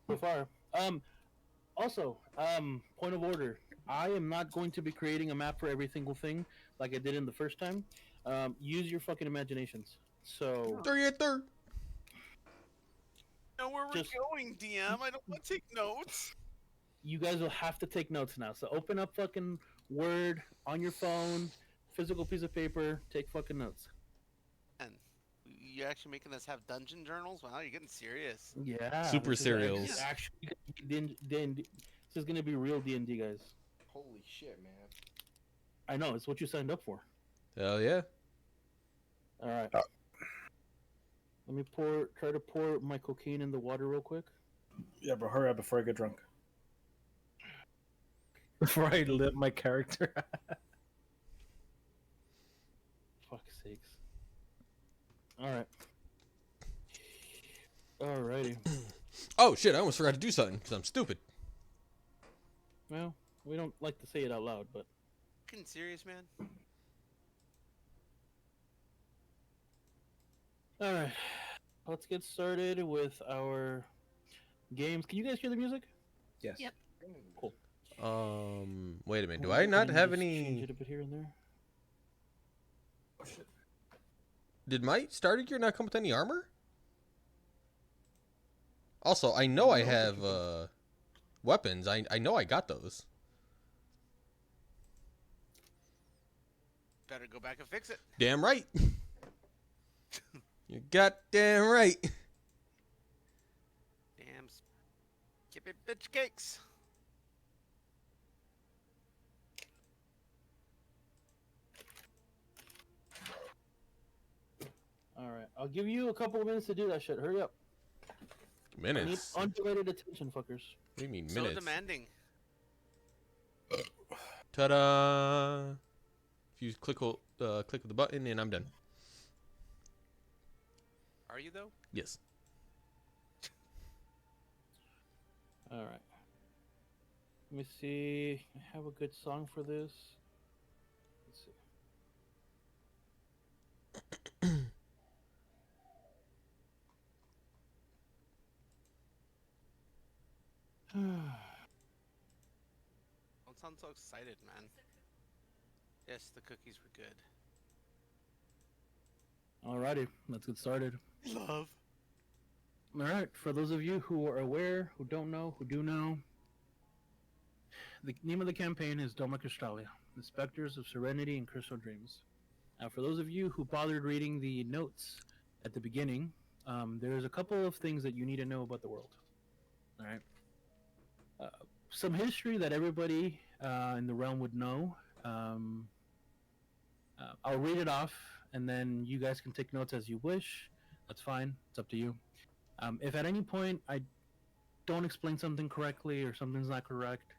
so far. Also, point of order. I am not going to be creating a map for every single thing like I did in the first time. Use your fucking imaginations. So No. 3 Know where we're just going, DM. I don't want to take notes. you guys will have to take notes now. So open up fucking Word on your phone, physical piece of paper, take fucking notes. And you're actually making us have dungeon journals? Wow, you're getting serious. Yeah, Super serials. actually D&D. This is gonna be real D&D, guys. Holy shit, man. I know it's what you signed up for. Hell yeah. All right. Let me try to pour my cocaine in the water real quick. Yeah, but hurry up before I get drunk. Before I live my character. Fuck's sakes. All right. Alrighty. Oh shit! I almost forgot to do something because I'm stupid. Well, we don't like to say it out loud, but Fucking serious, man? all right. Let's get started with our games. Can you guys hear the music? Yes. Yep. Cool. Wait a minute. Do I not have Just change any? it a bit here and there. Oh shit. Did my starter gear not come with any armor? Also, I know I have weapons. I know I got those. Better go back and fix it. Damn right. You goddamn right. Damn. Skip it, bitch cakes. All right. I'll give you a couple of minutes to do that shit. Hurry up. I need Minutes. What undivided attention, fuckers. do you mean So minutes? demanding. Ta-da! If you click the button and I'm done. Are you, though? Yes. All right. Let me see. I have a good song for this. Let's see. Don't sound so excited, man. Yes, the cookies were good. Alrighty, let's get started. Love. Alright, for those of you who are aware, who don't know, who do know, the name of the campaign is Doma Cristalia, the Specters of Serenity and Crystal Dreams. Now, for those of you who bothered reading the notes at the beginning, there's a couple of things that you need to know about the world. Alright? Some history that everybody in the realm would know. I'll read it off, and then you guys can take notes as you wish. That's fine. It's up to you. If at any point I don't explain something correctly or something's not correct,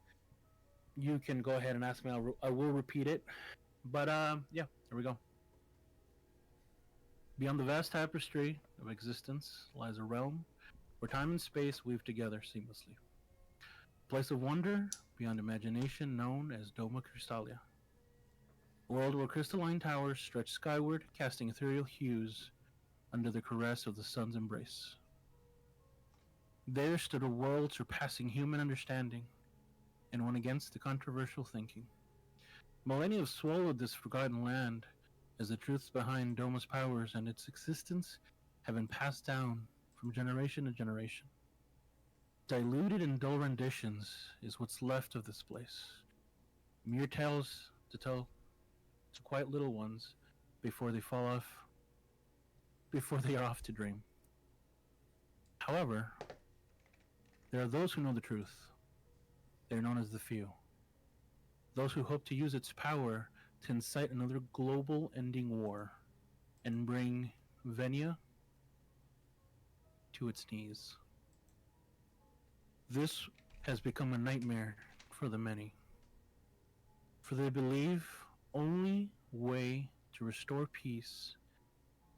you can go ahead and ask me. I will repeat it. But yeah, here we go. Beyond the vast tapestry of existence lies a realm where time and space weave together seamlessly. A place of wonder beyond imagination known as Doma Cristalia. A world where crystalline towers stretch skyward, casting ethereal hues under the caress of the sun's embrace. There stood a world surpassing human understanding, and one against the controversial thinking. Millennia have swallowed this forgotten land, as the truths behind Doma's powers and its existence have been passed down from generation to generation. Diluted in dull renditions is what's left of this place. Mere tales to tell to quiet little ones before they are off to dream. However, there are those who know the truth. They're known as the few. Those who hope to use its power to incite another global ending war and bring Venia to its knees. This has become a nightmare for the many, for they believe only way to restore peace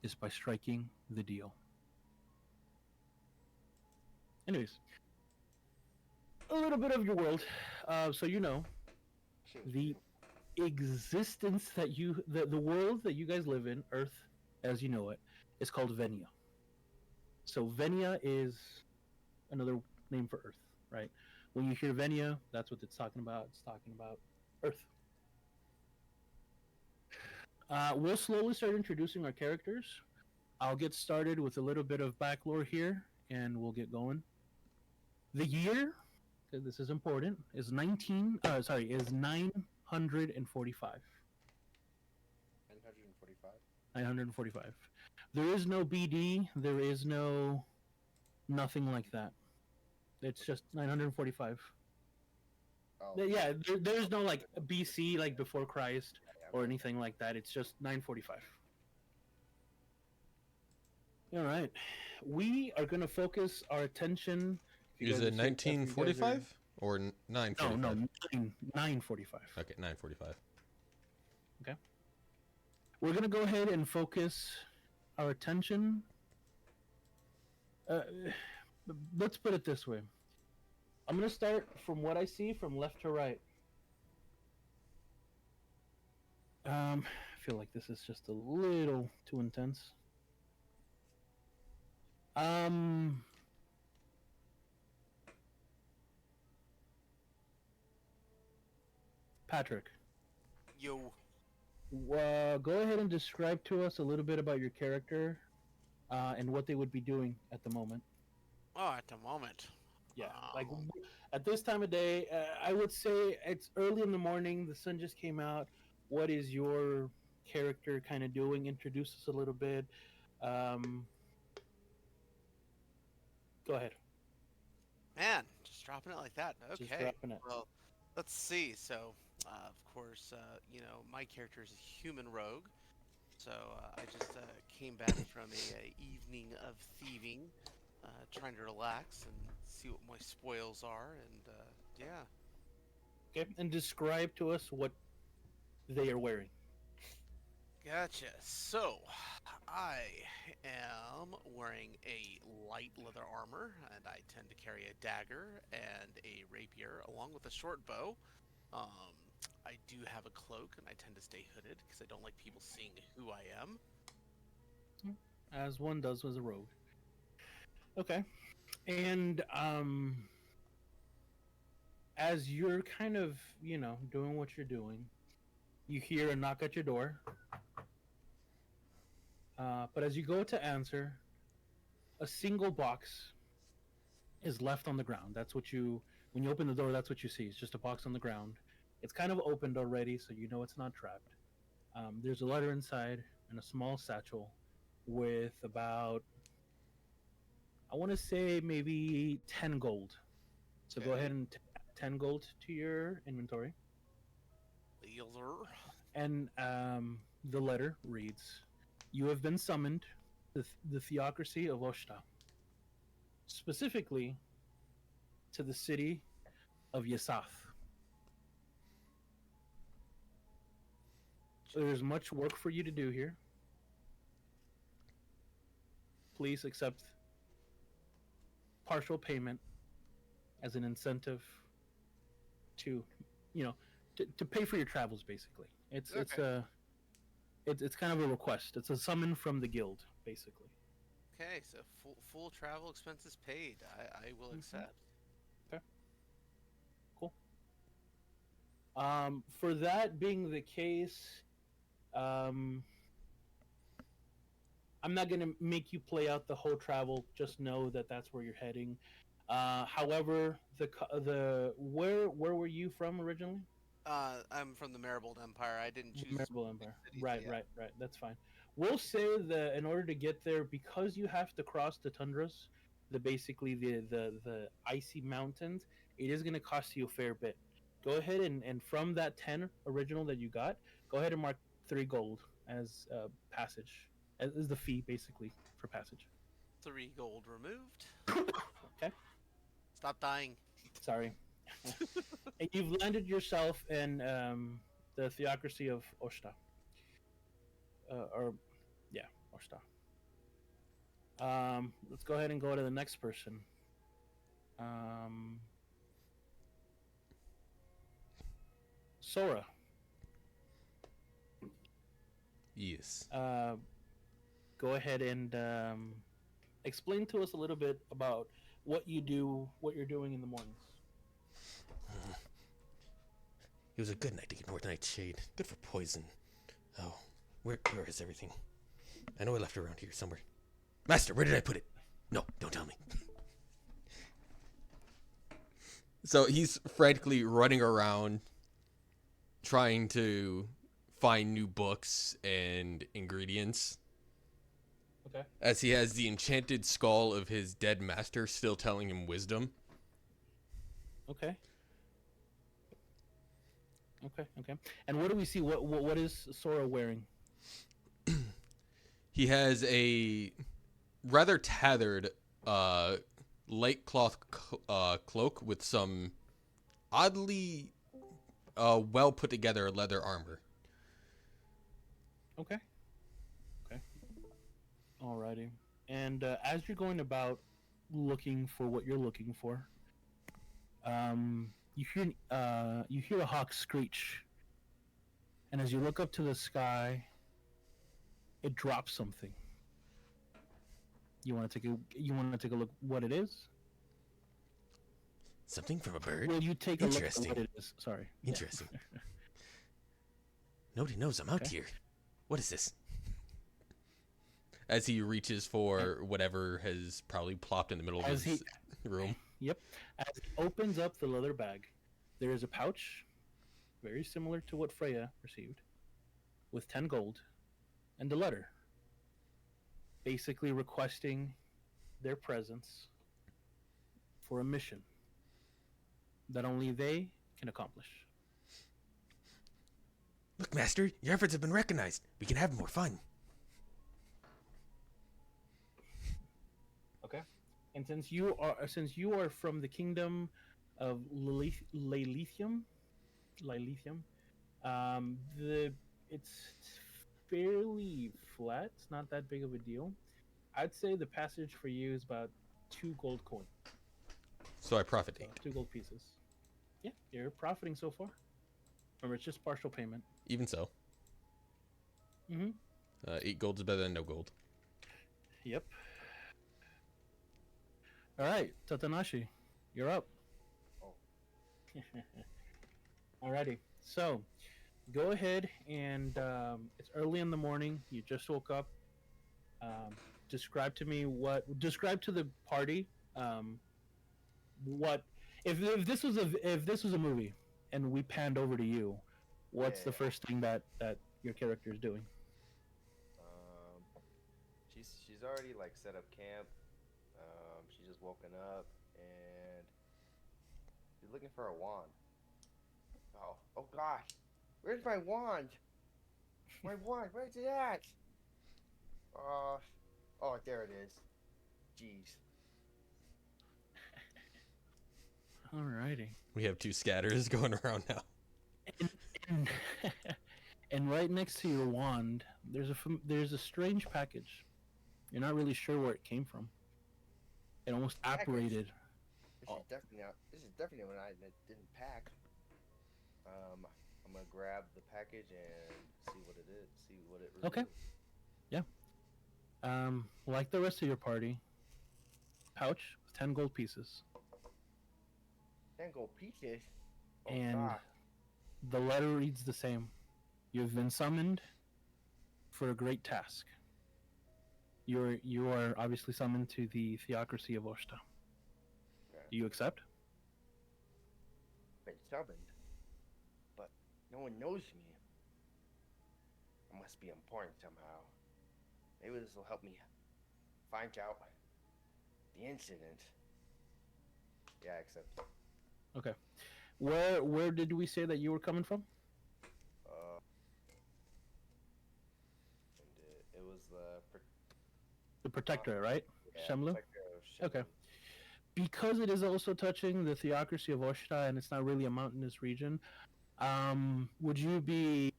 is by striking the deal. Anyways, a little bit of your world, so you know the existence that the world that you guys live in, Earth as you know it, is called Venia. So Venia is another name for Earth, right? When you hear Venia, that's what it's talking about. It's talking about Earth. We'll slowly start introducing our characters. I'll get started with a little bit of back lore here, and we'll get going. The year, this is important, is 945. 945. 945. There is no BD. There is no nothing like that. It's just 945. Oh, Yeah, there's no like BC, like before Christ, yeah, or okay. anything like that. It's just 945. All right. We are going to focus our attention. if you Is guys it are safe, if you guys are- 1945 or No, 945? no, 945. Okay, 945. We're going to go ahead and focus our attention. Let's put it this way. I'm going to start from what I see from left to right. I feel like this is just a little too intense. Patrick, Yo. go ahead and describe to us a little bit about your character and what they would be doing at the moment. Oh, at the moment. Yeah, like at this time of day, I would say it's early in the morning. The sun just came out. What is your character kind of doing? Introduce us a little bit. Go ahead. Man, just dropping it like that. Okay. Just dropping it. Well, let's see. So, of course, my character is a human rogue. So I just came back from a evening of thieving, trying to relax and see what my spoils are, and yeah. Okay, and describe to us what they are wearing. Gotcha. So, I am wearing a light leather armor, and I tend to carry a dagger and a rapier, along with a short bow. I do have a cloak, and I tend to stay hooded because I don't like people seeing who I am. As one does as a rogue. Okay, and as you're kind of doing what you're doing, you hear a knock at your door. But as you go to answer, a single box is left on the ground. That's what when you open the door, that's what you see. It's just a box on the ground. It's kind of opened already, so you know it's not trapped. There's a letter inside and a small satchel with about, I want to say maybe 10 gold. So go Okay. ahead and add 10 gold to your inventory. Leeler. And the letter reads, "You have been summoned to the theocracy of Oshta, specifically to the city of Yasath. There's much work for you to do here. Please accept partial payment as an incentive to, to pay for your travels. Basically, it's kind of a request. It's a summon from the guild, basically." Okay, so full travel expenses paid. I will accept. Cool. For that being the case, I'm not gonna make you play out the whole travel. Just know that that's where you're heading. However, where were you from originally? I'm from the Marigold Empire. I didn't choose Memorable Empire. cities, Right, yeah. right. That's fine. We'll say that in order to get there, because you have to cross the tundras, basically the icy mountains, it is going to cost you a fair bit. Go ahead and from that 10 original that you got, go ahead and mark 3 gold as passage, as the fee basically for passage. 3 gold removed. Okay. Stop dying. Sorry. And you've landed yourself in the theocracy of Oshta. Oshta. Let's go ahead and go to the next person. Sora. Yes. Go ahead and explain to us a little bit about what you're doing in the mornings. It was a good night to get more nightshade. Good for poison. Oh, where is everything? I know I left it around here somewhere. Master, where did I put it? No, don't tell me. So he's frantically running around trying to find new books and ingredients. Okay. As he has the enchanted skull of his dead master still telling him wisdom. Okay. Okay. And what do we see? What is Sora wearing? He has a rather tattered light cloth cloak with some oddly well put together leather armor. Okay. Alrighty. And as you're going about looking for what you're looking for, you hear a hawk screech, and as you look up to the sky, it drops something. You want to take a look what it is? Something from a bird? Will you take a look at Interesting. what it is? Sorry. Interesting. Nobody knows I'm out Okay. here. What is this? As he reaches for whatever has probably plopped in the middle of As his room. Yep. As he opens up the leather bag, there is a pouch, very similar to what Freya received, with 10 gold, and a letter, basically requesting their presence for a mission that only they can accomplish. Look, Master, your efforts have been recognized. We can have more fun. Okay. And since you are from the kingdom of Lilithium, it's fairly flat. It's not that big of a deal. I'd say the passage for you is about 2 gold coin. So I profit So 8. 2 gold pieces. Yeah, you're profiting so far. Remember, it's just partial payment. Even so. Mm-hmm. 8 gold is better than no gold. Yep. All right, Tatanashi, you're up. Oh. Alrighty, so go ahead and it's early in the morning. You just woke up. Describe to the party what if this was a movie and we panned over to you. What's the Yeah. first thing that your character is doing? She's already like set up camp. She's just woken up and she's looking for a wand. Oh gosh, where's my wand? My wand, where's it at? Oh, there it is. Jeez. Alrighty. We have 2 scatters going around now. And, and right next to your wand, there's a strange package. You're not really sure where it came from. It almost Package? apparated. This is definitely when I didn't pack. I'm gonna grab the package and see what it is. See what it. Okay. reveals. Like the rest of your party, pouch with 10 gold pieces, 10 gold pieces. Oh and God. the letter reads the same. You've been summoned for a great task. You are obviously summoned to the theocracy of Oshta. Okay. Do you accept? Been summoned, but no one knows me. I must be important somehow. Maybe this will help me find out the incident. Yeah, I accept. Okay. Where did we say that you were coming from? And it was The Protectorate, right? yeah, Shemlu? Protector of Okay. Shemlu. Because it is also touching the theocracy of Oshta, and it's not really a mountainous region. Would you be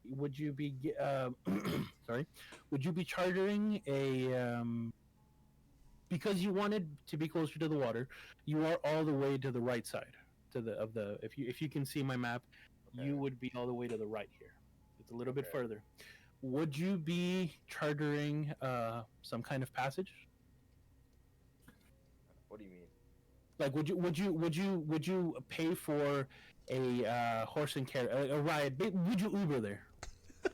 sorry? Would you be chartering a because you wanted to be closer to the water? You are all the way to the right side if you can see my map, Okay. you would be all the way to the right here. It's a little bit Okay. further. Would you be chartering some kind of passage? What do you mean? Like, would you pay for a horse and carriage, a ride? Would you Uber there?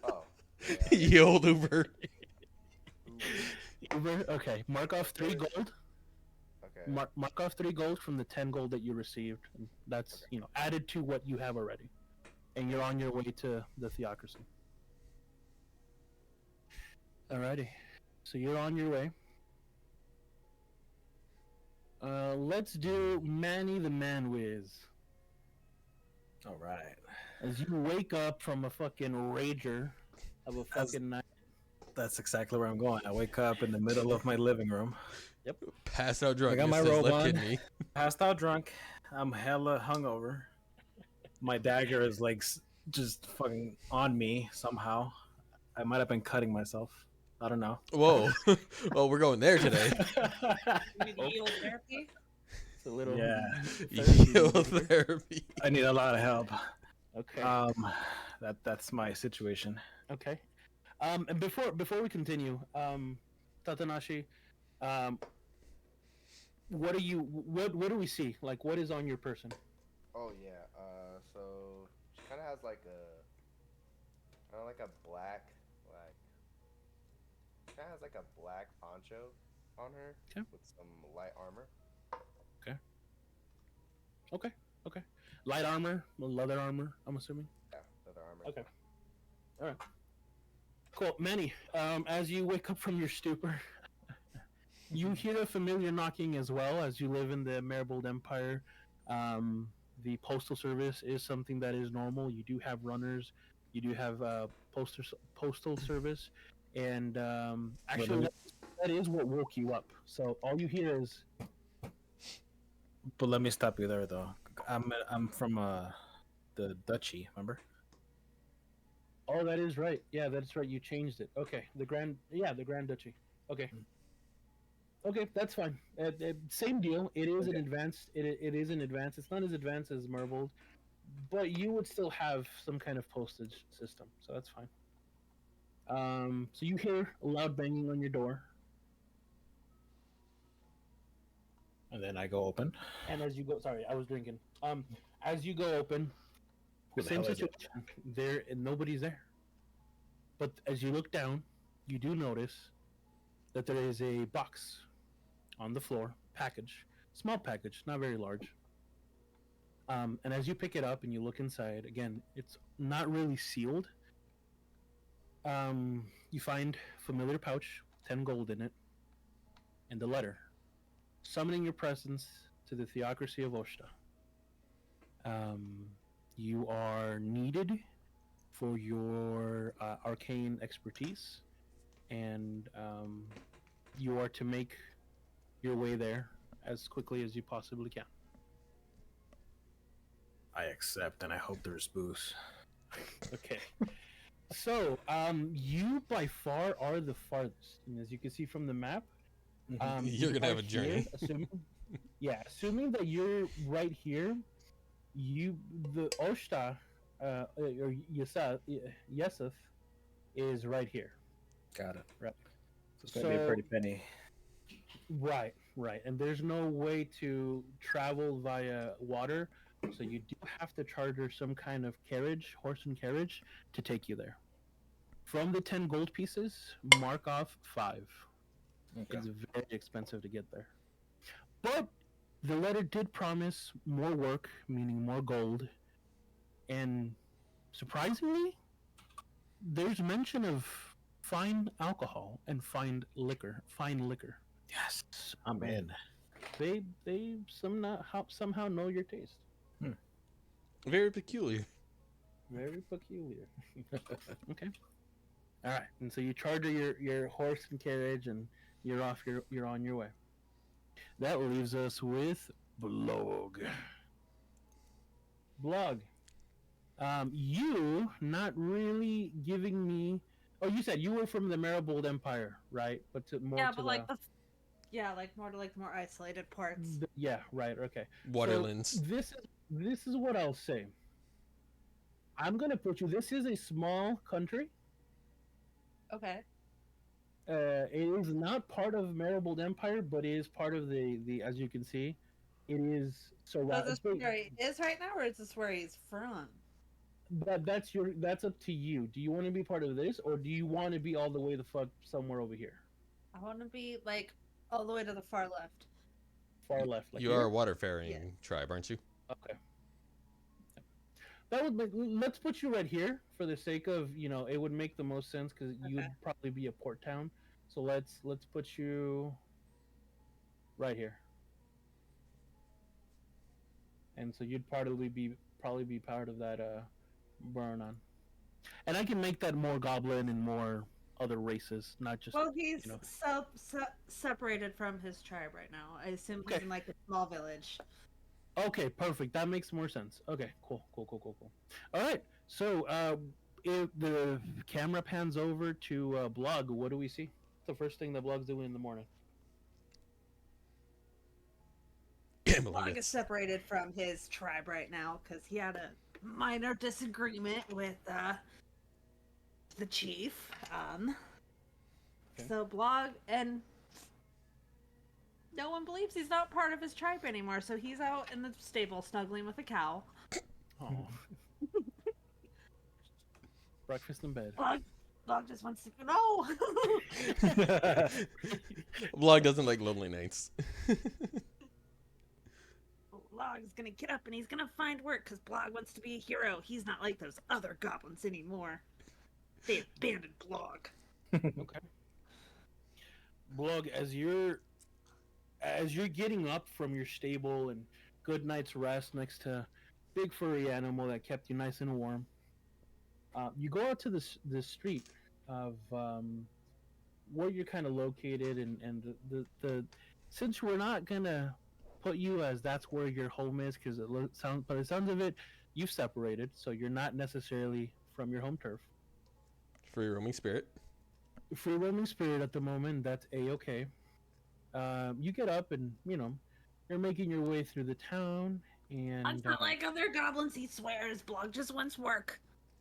Oh, yeah. Ye old Uber. Uber. Uber. Okay. Mark off 3 There's- gold. Okay. Mark off 3 gold from the 10 gold that you received. And that's added to what you have already, and you're on your way to the theocracy. Alrighty. So you're on your way. Let's do Manny the Man Whiz. All right. As you wake up from a fucking rager of a fucking night. That's exactly where I'm going. I wake up in the middle of my living room, Passed out drunk. I got my Just says, robe left on. kidney. passed out drunk. I'm hella hungover. My dagger is like just fucking on me somehow. I might have been cutting myself. I don't know. Whoa. Well, we're going there today. Maybe old therapy. It's a little Yeah. Yield therapy. I need a lot of help. Okay. That's my situation. Okay. And before we continue, Tatanashi, what do we see? Like, what is on your person? Oh yeah. So she kind of has like a black kind of has like a black poncho on her Okay. with some light armor. Okay. Light armor, leather armor, I'm assuming. Yeah, leather armor. Okay. All right. Cool. Manny, as you wake up from your stupor, you hear a familiar knocking as well. As you live in the Maribold Empire, the postal service is something that is normal. You do have runners, you do have postal service, and actually that is what woke you up. So all you hear is, But let me stop you there, though. I'm from the duchy. Remember? "Oh, that is right. Yeah, that's right. You changed it. Okay, the Grand Duchy. Okay, okay, that's fine. Same deal. It is an advanced. It is an advanced. It's not as advanced as Mervold, but you would still have some kind of postage system, so that's fine. So you hear a loud banging on your door, And then I go open. and as you go, sorry, I was drinking. As you go open, Who the same hell is it? situation. There, and nobody's there. But as you look down, you do notice that there is a box on the floor, package, small package, not very large. And as you pick it up and you look inside, again, it's not really sealed. You find familiar pouch, 10 gold in it, and the letter, summoning your presence to the theocracy of Oshta. You are needed for your arcane expertise, and you are to make your way there as quickly as you possibly can. I accept, and I hope there's booze. Okay. So, you by far are the farthest, and as you can see from the map, You're you gonna have are a journey. assuming that you're right here, the Oshta, or Yesef, is right here. Got it. Right. So it's gonna be a pretty penny. Right, and there's no way to travel via water, so you do have to charter some kind of carriage, horse and carriage, to take you there. From the 10 gold pieces, mark off 5. Okay. It's very expensive to get there. But the letter did promise more work, meaning more gold, and surprisingly, there's mention of fine alcohol and fine liquor. Yes, I'm in. They somehow know your taste. Very peculiar. Very peculiar. Okay. All right, and so you charter your horse and carriage, and you're off. You're on your way. That leaves us with Blog. Blog. You not really giving me. Oh, you said you were from the Maribold Empire, right? But more Yeah, to but like like more to like the more isolated parts. yeah, right. Okay. Waterlands. So this is what I'll say. I'm gonna put you. This is a small country. Okay. It is not part of Maribold Empire, but it is part of the as you can see, It is So is surrounded. this where he is right now, or is this where he's from? That's up to you. Do you want to be part of this, or do you want to be all the way the fuck somewhere over here, I want to be like all the way to the far left. far left, like You are here? a waterfaring Yeah. tribe, aren't you? Okay. That would make, let's put you right here for the sake of, it would make the most sense because you'd Okay. probably be a port town. So let's put you right here, and so you'd probably be part of that burn on. And I can make that more goblin and more other races, not just Well, he's you know. separated from his tribe right now. I assume he's Okay. in like a small village. Okay, perfect. That makes more sense. Okay, cool. All right. So if the camera pans over to Blog, what do we see? The first thing that Blog's doing in the morning. Gambling Log it. is separated from his tribe right now because he had a minor disagreement with the chief. Okay. So Blog and no one believes he's not part of his tribe anymore. So he's out in the stable snuggling with a cow. Oh. Breakfast in bed. Blog just wants to no. Vlog doesn't like lonely nights. Blog is gonna get up and he's gonna find work because Blog wants to be a hero. He's not like those other goblins anymore. They abandoned Blog. Okay. Blog, as you're getting up from your stable and good night's rest next to big furry animal that kept you nice and warm, you go out to the street of where you're kind of located, and the since we're not gonna put you as that's where your home is because by the sounds of it, you've separated, so you're not necessarily from your home turf. Free roaming spirit. Free roaming spirit at the moment. That's a-okay. You get up and you're making your way through the town, and Blog's not like other goblins, he swears. Blog just wants work.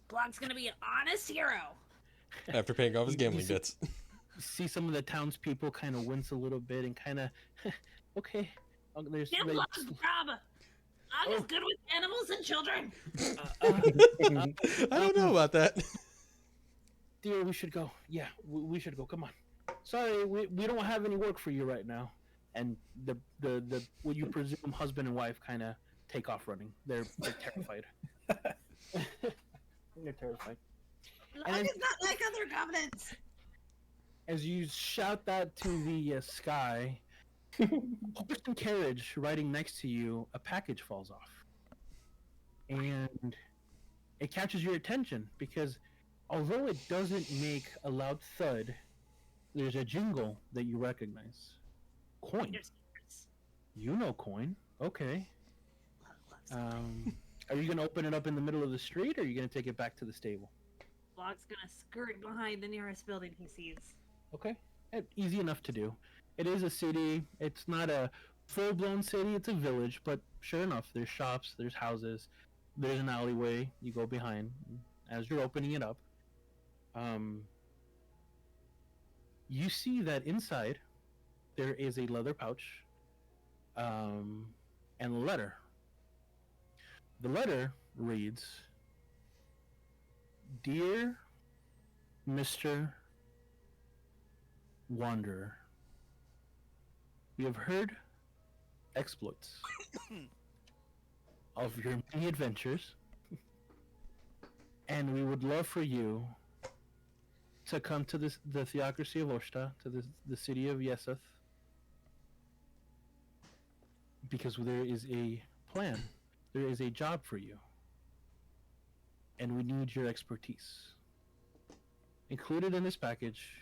Blog's gonna be an honest hero. After paying off his You gambling see- debts. see some of the townspeople kind of wince a little bit and kind of okay. There's Give they- Blog a job. Blog is good with animals and children. I don't know about that. dear, we should go. Yeah, we should go. Come on. Sorry, we don't have any work for you right now. And the what you presume husband and wife kind of take off running. They're terrified. They're terrified. Blog is not like other goblins. As you shout that to the sky, horse and carriage riding next to you, a package falls off. And it catches your attention because although it doesn't make a loud thud, there's a jingle that you recognize. Coin. You know coin. Okay. Are you going to open it up in the middle of the street, or are you going to take it back to the stable? Blog's gonna skirt behind the nearest building he sees. Okay. Easy enough to do. It is a city. It's not a full-blown city. It's a village, but sure enough, there's shops, there's houses, there's an alleyway you go behind. As you're opening it up, you see that inside there is a leather pouch and a letter. The letter reads, "Dear Mr. Wanderer, we have heard exploits of your many adventures, and we would love for you to come to the theocracy of Oshta, to the city of Yeseth, because there is a plan, there is a job for you, and we need your expertise. Included in this package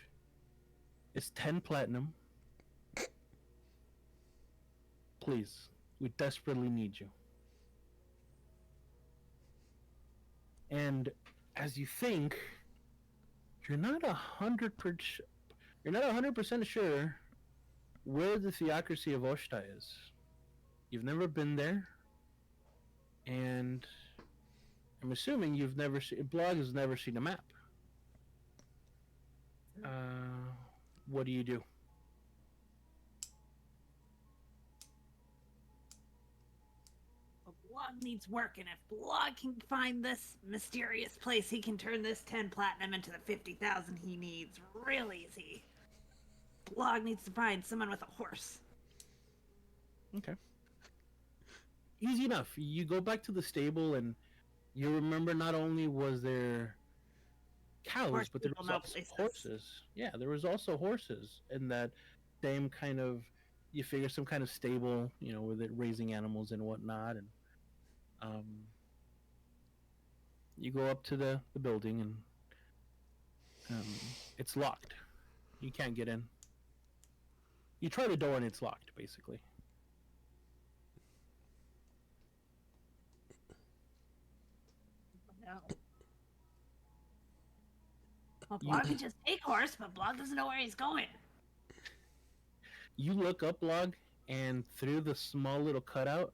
is 10 platinum. Please, we desperately need you." And as you think, you're not 100% sure where the theocracy of Oshta is. You've never been there, and I'm assuming Blog has never seen a map. What do you do? Blog needs work, and if Blog can find this mysterious place, he can turn this 10 platinum into the 50,000 he needs real easy. Blog needs to find someone with a horse. Okay. Easy enough. You go back to the stable and you remember not only was there cows, Horse but there people was know also places. horses. Yeah, there was also horses in that same kind of, you figure some kind of stable, with it raising animals and whatnot. And um, you go up to the building and it's locked. You can't get in. You try the door and it's locked, basically. No. Well, Blog can just take horse, but Blog doesn't know where he's going. You look up, Log, and through the small little cutout,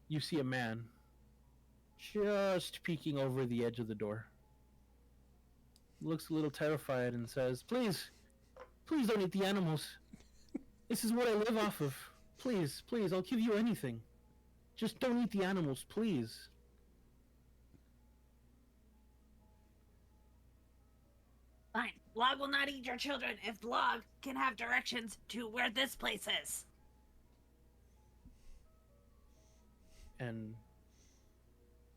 you see a man just peeking over the edge of the door. Looks a little terrified and says, please don't eat the animals. This is what I live off of. Please, I'll give you anything. Just don't eat the animals, please. Fine. Blog will not eat your children if Blog can have directions to where this place is. And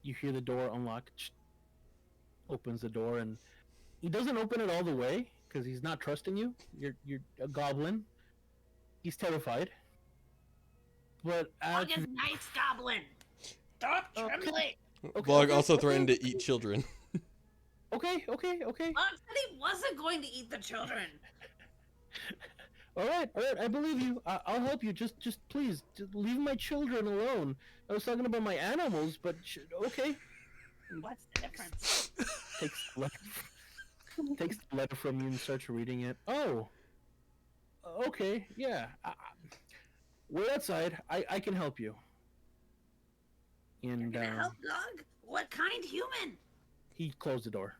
you hear the door unlock. Opens the door, and he doesn't open it all the way because he's not trusting you. You're a goblin. He's terrified. But Blog is nice, goblin. Stop trembling. Blog also threatened to eat children. Okay. Blog said he wasn't going to eat the children. All right, I believe you. I'll help you. Just please, leave my children alone. I was talking about my animals, but okay. What's the difference? Takes the letter from you and starts reading it. Oh, okay, yeah. Wait outside. I can help you. You're And gonna help Blog? What kind human? he closed the door.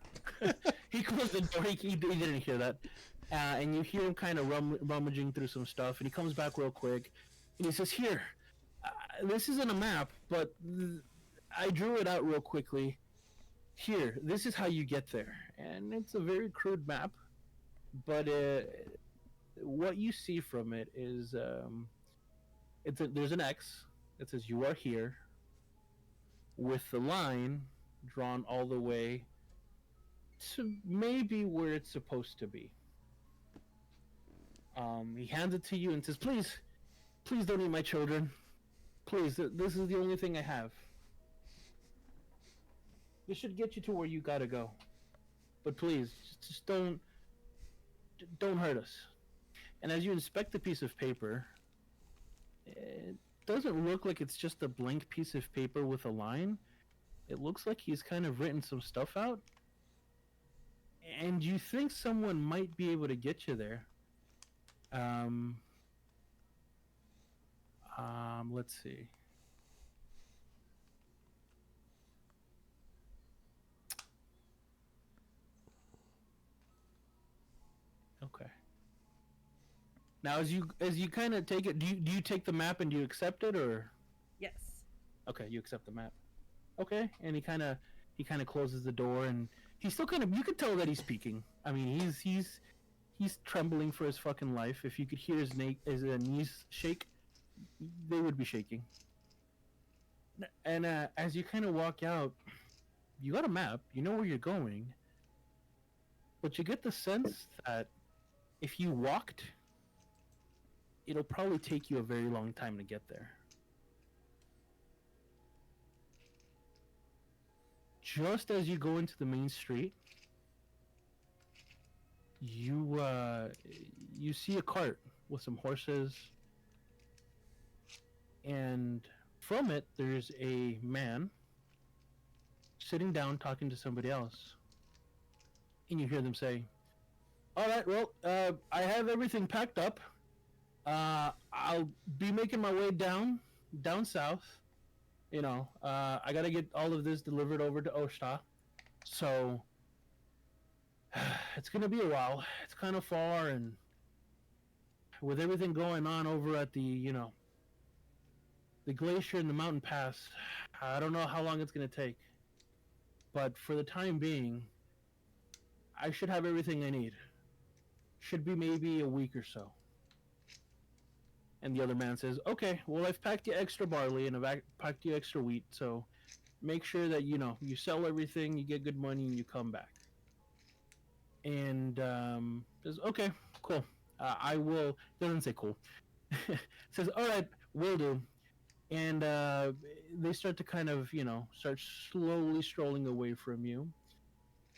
He closed the door. He didn't hear that. And you hear him kind of rummaging through some stuff, and he comes back real quick, and he says, here, this isn't a map, but I drew it out real quickly. Here, this is how you get there. And it's a very crude map, but what you see from it is there's an X that says you are here, with the line drawn all the way to maybe where it's supposed to be. He hands it to you and says, please don't eat my children. Please, this is the only thing I have. This should get you to where you gotta go. But please, just don't hurt us. And as you inspect the piece of paper, it doesn't look like it's just a blank piece of paper with a line. It looks like he's kind of written some stuff out. And you think someone might be able to get you there. Let's see. Okay. Now, as you kind of take it, do you take the map and do you accept it, or? Yes. Okay, you accept the map. Okay, and he kind of closes the door, and he's still kind of, you could tell that he's speaking. I mean, he's trembling for his fucking life. If you could hear his knees shake, they would be shaking. And as you kind of walk out, you got a map, you know where you're going, but you get the sense that if you walked, it'll probably take you a very long time to get there. Just as you go into the main street, you see a cart with some horses, and from it there's a man sitting down talking to somebody else, and you hear them say, all right, well, I have everything packed up. I'll be making my way down south. I gotta get all of this delivered over to Oshta, so it's gonna be a while. It's kind of far, and with everything going on over at the, the glacier and the mountain pass, I don't know how long it's going to take. But for the time being, I should have everything I need. Should be maybe a week or so. And the other man says, okay, well, I've packed you extra barley and I've packed you extra wheat, so make sure that, you sell everything, you get good money, and you come back. And says, okay, cool. I will, doesn't say cool. Says, all right, will do. And they start to kind of, start slowly strolling away from you.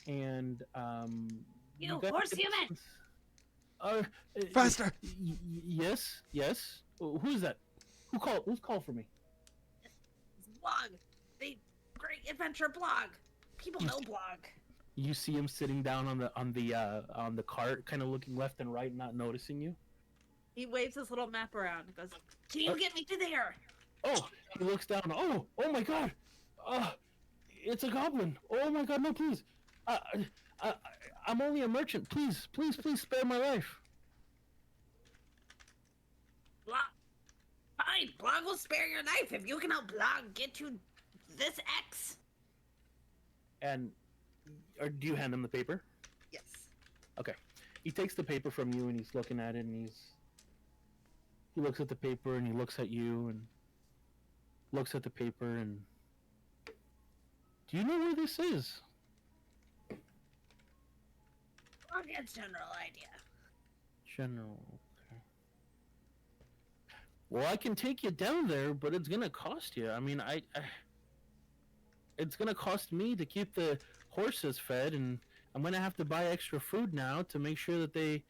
And You guys horse get- human! Faster! Yes, yes. Who's that? Who's called for me? Blog! The Great Adventure blog! People know blog. You see him sitting down on the cart, kind of looking left and right, not noticing you. He waves his little map around and goes, can you get me to there? Oh, he looks down. Oh my God! It's a goblin. Oh my God, no, please. I'm only a merchant. Please spare my life. Blog. Fine, blog will spare your life if you can help blog get you this X. And, or do you hand him the paper? Yes. Okay. He takes the paper from you and he's looking at it and he looks at the paper and he looks at you and looks at the paper and, do you know where this is? Blog gets general idea. General. Okay. Well, I can take you down there, but it's gonna cost you. I mean, it's gonna cost me to keep the horses fed, and I'm gonna have to buy extra food now to make sure that they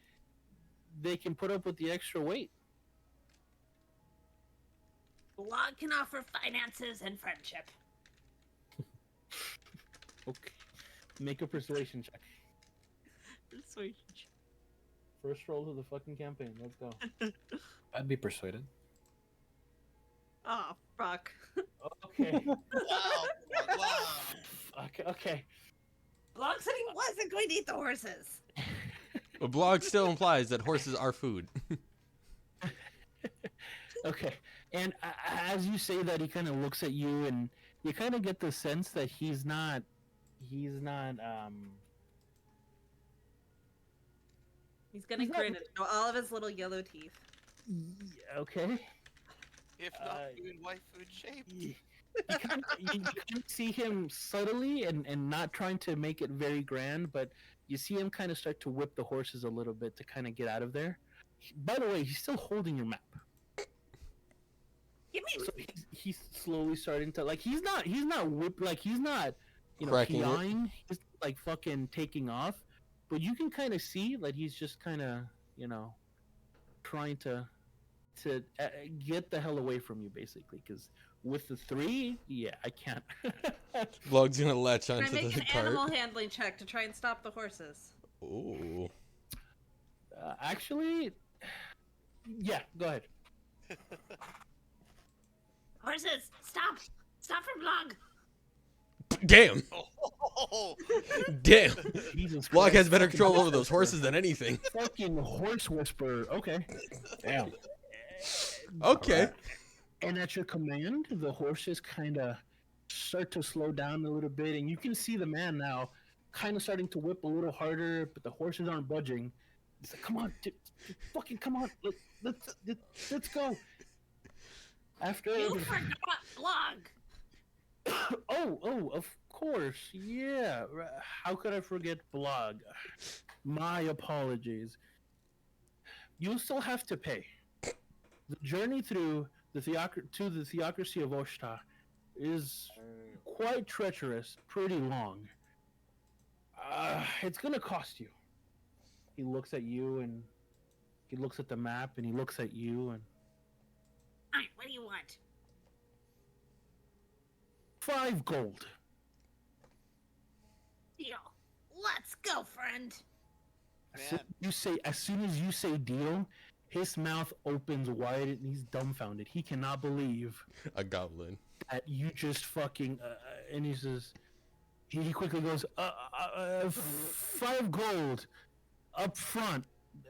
can put up with the extra weight. Blog can offer finances and friendship. Okay. Make a persuasion check. First roll of the fucking campaign. Let's go. I'd be persuaded. Oh, fuck. Okay. Wow. Fuck. Okay. Blog said he wasn't going to eat the horses. A blog still implies that horses are food. Okay. And as you say that, he kind of looks at you, and you kind of get the sense that he's not. He's gonna He's not- grin and show all of his little yellow teeth. Okay. If not you in white food shape. You kind of see him subtly and not trying to make it very grand, but you see him kind of start to whip the horses a little bit to kind of get out of there. By the way, he's still holding your map. Give me So he's slowly starting to he's not Cracking it. PIing. He's like fucking taking off, but you can kind of see that he's just kind of trying to get the hell away from you, basically, because with the 3, yeah, I can't. Blog's gonna latch Can I onto make the an cart. animal handling check to try and stop the horses? Ooh. Actually, yeah, go ahead. Horses, stop! Stop for Blog! Damn! Oh, Damn! Jesus Blog Christ. has better control over those horses than anything. Fucking horse whisperer. Okay. Damn. Okay. And at your command, the horses kind of start to slow down a little bit, and you can see the man now kind of starting to whip a little harder, but the horses aren't budging. He's like, come on, fucking come on, let's go. After You forgot Blog! oh, of course, yeah. How could I forget Blog? My apologies. You'll still have to pay. The journey through the theocracy of Oshta is quite treacherous, pretty long. It's gonna cost you. He looks at you, and he looks at the map, and he looks at you, and Alright, what do you want? 5 gold. Deal. Let's go, friend. As soon as you say deal, his mouth opens wide and he's dumbfounded. He cannot believe A goblin. that you just fucking and he says, he quickly goes, 5 gold up front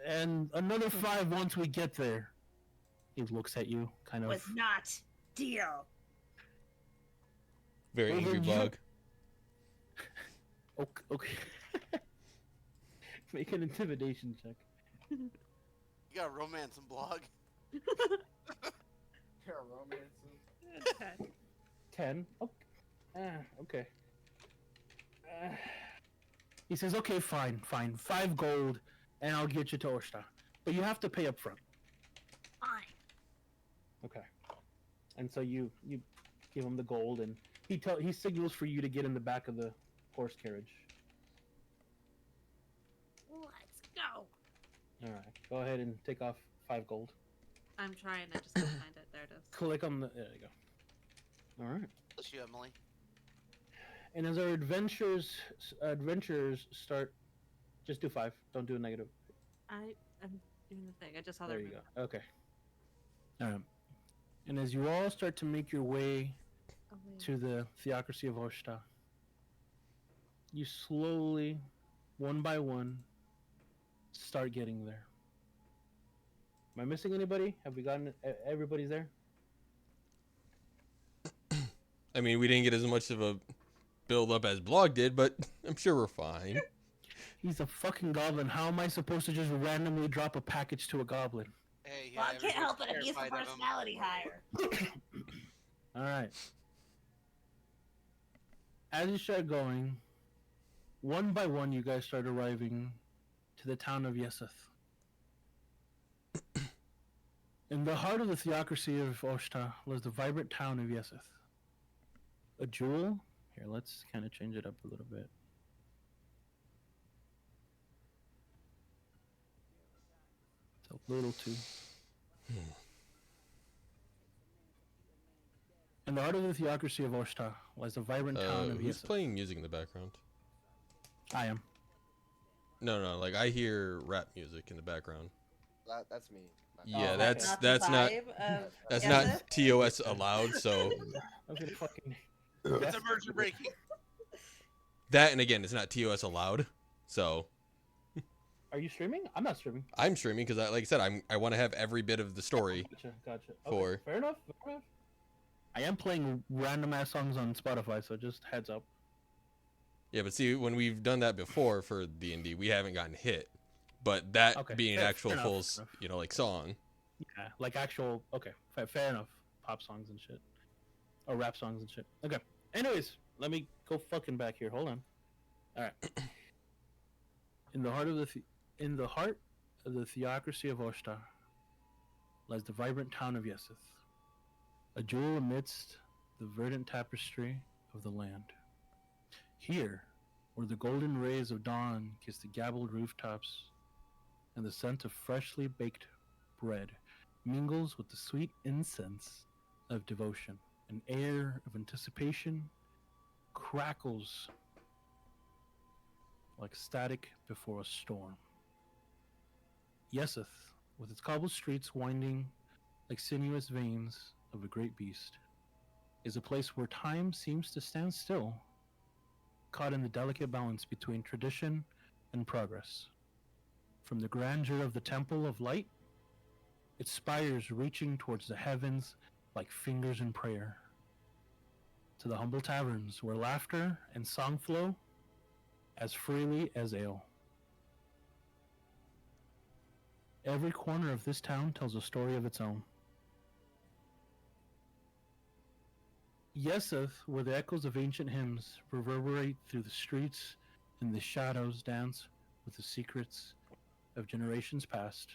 and another 5 once we get there. He looks at you, kind of. Was not Deal. Very Well, angry then you- bug. Okay. Make an intimidation check. You got a romance and blog. Yeah, romances. 10. Okay. He says, okay, fine. 5 gold, and I'll get you to Oshta. But you have to pay up front. Fine. Okay. And so you give him the gold, and he signals for you to get in the back of the horse carriage. Let's go. All right. Go ahead and take off 5 gold. I'm trying. I just can't find it. There it is. Click on the. There you go. All right. Bless you, Emily. And as our adventurers start, just do 5. Don't do a negative. I'm doing the thing. I just saw There their you move. go. Okay. And as you all start to make your way Oh, wait. to the Theocracy of Oshta, you slowly, one by one, start getting there. Am I missing anybody? Have we gotten everybody's there? I mean, we didn't get as much of a build up as Blog did, but I'm sure we're fine. He's a fucking goblin. How am I supposed to just randomly drop a package to a goblin? Hey, Well, I can't help it if everybody's he's the terrified of him. personality hire. All right. As you start going, one by one, you guys start arriving to the town of Yeseth. In the heart of the Theocracy of Oshta was the vibrant town of Yeseth. A jewel. Here, let's kind of change it up a little bit. It's a little too. In the heart of the Theocracy of Oshta lies the vibrant town of Who's Yeseth. playing music in the background? I am. No, like I hear rap music in the background. That's me. Yeah, okay. that's Not that's the not vibe of that's Yeseth? not TOS allowed. So I was gonna fucking. It's immersion breaking. that, and again, it's not TOS allowed. So Are you streaming? I'm not streaming. I'm streaming because, like I said, I want to have every bit of the story. Gotcha. For- Fair enough. I am playing random ass songs on Spotify, so just heads up. Yeah, but see, when we've done that before for D&D, we haven't gotten hit. But that Okay, being an fair- actual fair full, enough, fair enough. like song. Yeah, like actual. Okay, fair enough. Pop songs and shit, or rap songs and shit. Okay. Anyways, let me go fucking back here. Hold on. All right. In the heart of the Theocracy of Oshta lies the vibrant town of Yeseth, a jewel amidst the verdant tapestry of the land. Here, where the golden rays of dawn kiss the gabled rooftops, and the scent of freshly baked bread mingles with the sweet incense of devotion. An air of anticipation crackles like static before a storm. Yeseth, with its cobbled streets winding like sinuous veins of a great beast, is a place where time seems to stand still, caught in the delicate balance between tradition and progress. From the grandeur of the Temple of Light, its spires reaching towards the heavens like fingers in prayer, to the humble taverns where laughter and song flow as freely as ale. Every corner of this town tells a story of its own. Yeseth, where the echoes of ancient hymns reverberate through the streets and the shadows dance with the secrets of generations past.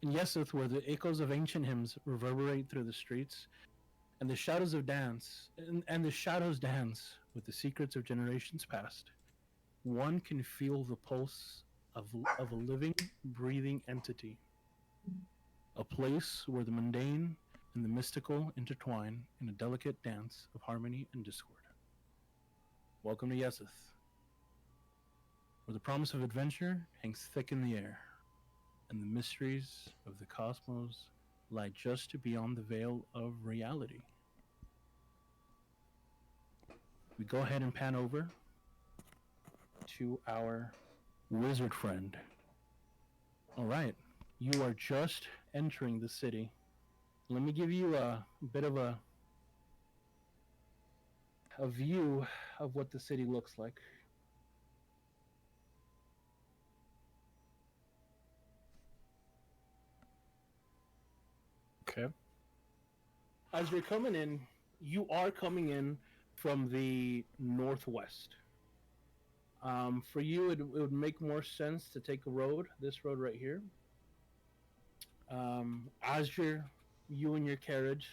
In Yeseth, where the echoes of ancient hymns reverberate through the streets, and the shadows dance with the secrets of generations past, one can feel the pulse of a living, breathing entity. A place where the mundane and the mystical intertwine in a delicate dance of harmony and discord. Welcome to Yeseth, where the promise of adventure hangs thick in the air, and the mysteries of the cosmos lie just beyond the veil of reality. We go ahead and pan over to our wizard friend. All right. You are just entering the city. Let me give you a bit of a view of what the city looks like. Okay. As you're coming in, you are coming in from the northwest. For you, it would make more sense to take a road, this road right here. As you and your carriage,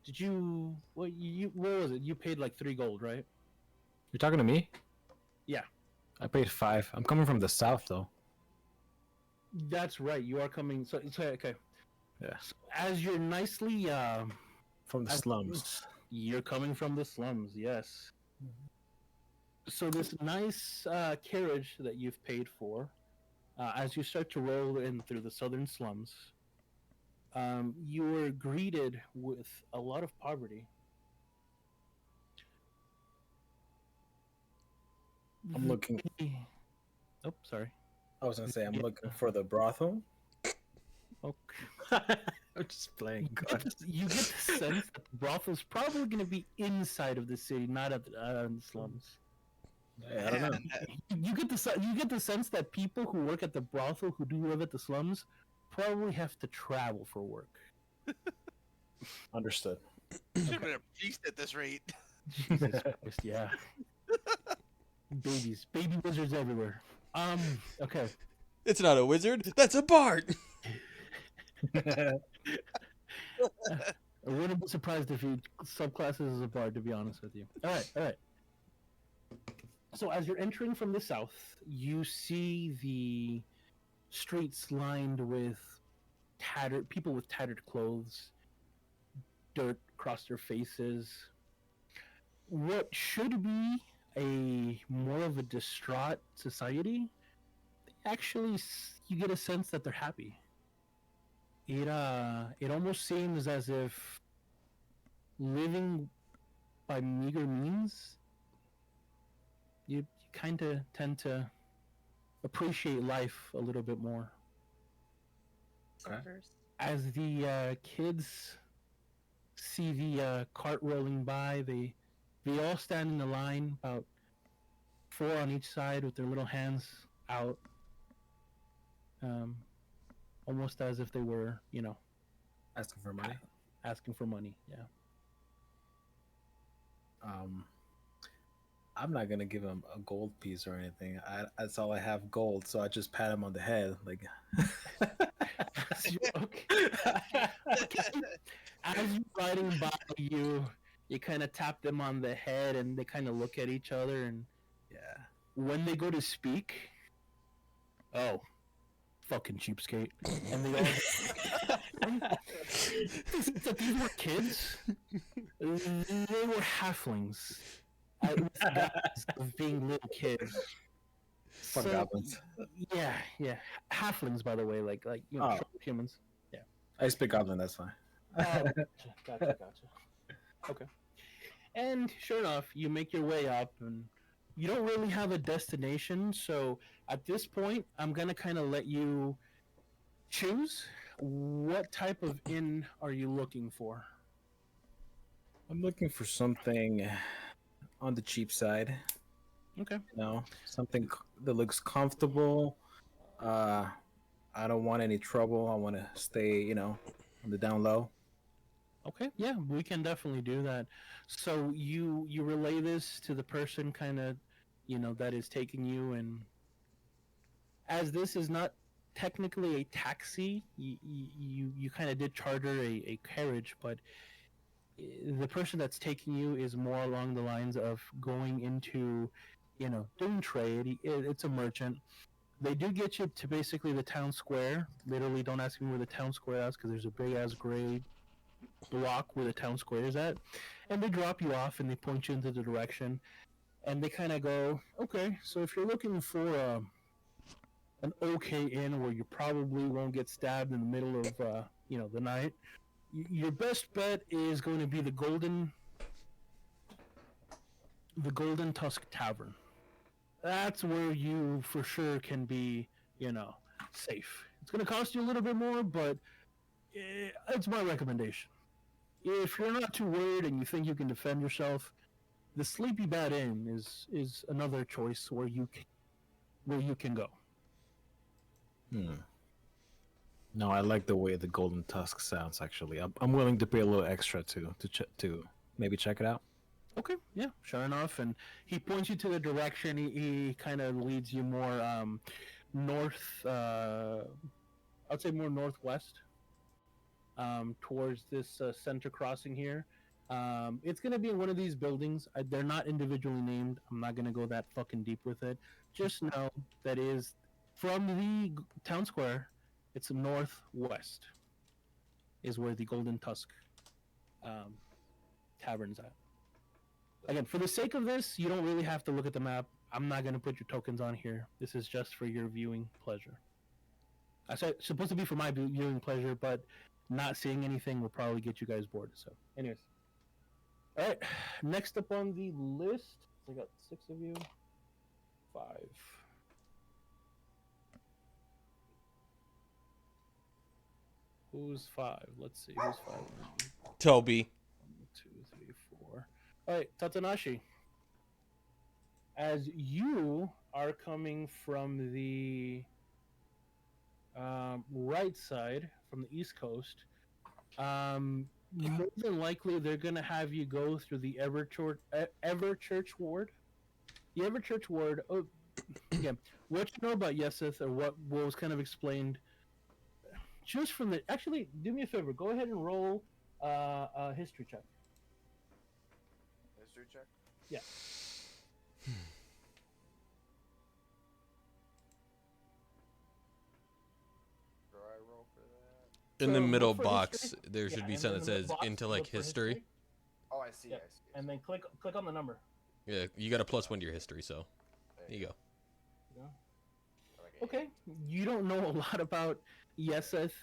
did you what was it? You paid like 3 gold, right? You're talking to me? Yeah. I paid 5. I'm coming from the south though. That's right. You are coming. So okay. Yeah. So as you're nicely From the as- slums. you're coming from the slums, yes. So this nice carriage that you've paid for, as you start to roll in through the southern slums, you were greeted with a lot of poverty. I'm looking. Oh, sorry. I was gonna say I'm Yeah. looking for the brothel. Okay. I'm just playing. You get the sense that the brothel's probably going to be inside of the city, not at in the slums. I don't know. You get the sense that people who work at the brothel who do live at the slums probably have to travel for work. Understood. Should have been a priest at this rate. Jesus Christ, yeah. Baby wizards everywhere. Okay. It's not a wizard. That's a bard. I wouldn't be surprised if he subclasses as a bard, to be honest with you. All right. So as you're entering from the south, you see the streets lined with people with tattered clothes, dirt across their faces. What should be a more of a distraught society, actually, you get a sense that they're happy. It almost seems as if living by meager means, you kind of tend to appreciate life a little bit more. Soldiers. As the kids see the cart rolling by, they all stand in a line, about 4 on each side, with their little hands out, almost as if they were, Asking for money. asking for money. Yeah. I'm not gonna give him a gold piece or anything. That's all I have, gold. So I just pat him on the head, like. Okay. As you're riding by, you kind of tap them on the head, and they kind of look at each other, and Yeah. when they go to speak, oh, fucking cheapskate, and they all. These were kids. They were halflings. With the guise of being little kids. Fuck So, goblins. Yeah. Halflings, by the way, like Oh. short humans. I speak goblin. That's fine. Gotcha. Okay. And sure enough, you make your way up, and you don't really have a destination. So at this point, I'm gonna kind of let you choose. What type of inn are you looking for? I'm looking for something on the cheap side. Okay. Something that looks comfortable. I don't want any trouble. I want to stay, on the down low. Okay, yeah, we can definitely do that. So you relay this to the person kind of, that is taking you, and as this is not technically a taxi, you kind of did charter a carriage, but the person that's taking you is more along the lines of going into, doing trade. It's a merchant. They do get you to basically the town square. Literally, don't ask me where the town square is, because there's a big ass gray block where the town square is at, and they drop you off and they point you into the direction, and they kind of go, okay, so if you're looking for an okay inn where you probably won't get stabbed in the middle of the night, your best bet is going to be the Golden Tusk Tavern. That's where you for sure can be, safe. It's going to cost you a little bit more, but it's my recommendation. If you're not too worried and you think you can defend yourself, the Sleepy Bad Inn is another choice where you can go. No, I like the way the Golden Tusk sounds. Actually, I'm willing to pay a little extra to maybe check it out. Okay, yeah, sure enough. And he points you to the direction. He kind of leads you more north. I'd say more northwest. Towards this center crossing here. It's gonna be in one of these buildings. They're not individually named. I'm not gonna go that fucking deep with it. Just know that is from the town square. It's northwest. Is where the Golden Tusk tavern's at. Again, for the sake of this, you don't really have to look at the map. I'm not gonna put your tokens on here. This is just for your viewing pleasure. I said it's supposed to be for my viewing pleasure, but not seeing anything will probably get you guys bored. So, anyways. All right. Next up on the list, I got 6 of you. 5. Who's 5? Let's see. Who's 5? Toby. 1, 2, 3, 4. All right, Tatanashi. As you are coming from the right side, from the East Coast, more than likely they're gonna have you go through the Everchurch ward. The Everchurch ward. Oh, yeah. What you know about Yeseth, or what was kind of explained, just from the. Actually, do me a favor. Go ahead and roll a history check. History check? Yeah. Do I roll for that? In the So, middle look for box, history. there should Yeah, be and something then that in the says box, intellect look for history. Oh, I see, Yeah. I see. And then click on the number. Yeah, you got a +1 to your history, so there you go. Like Okay, you don't know a lot about Yeseth,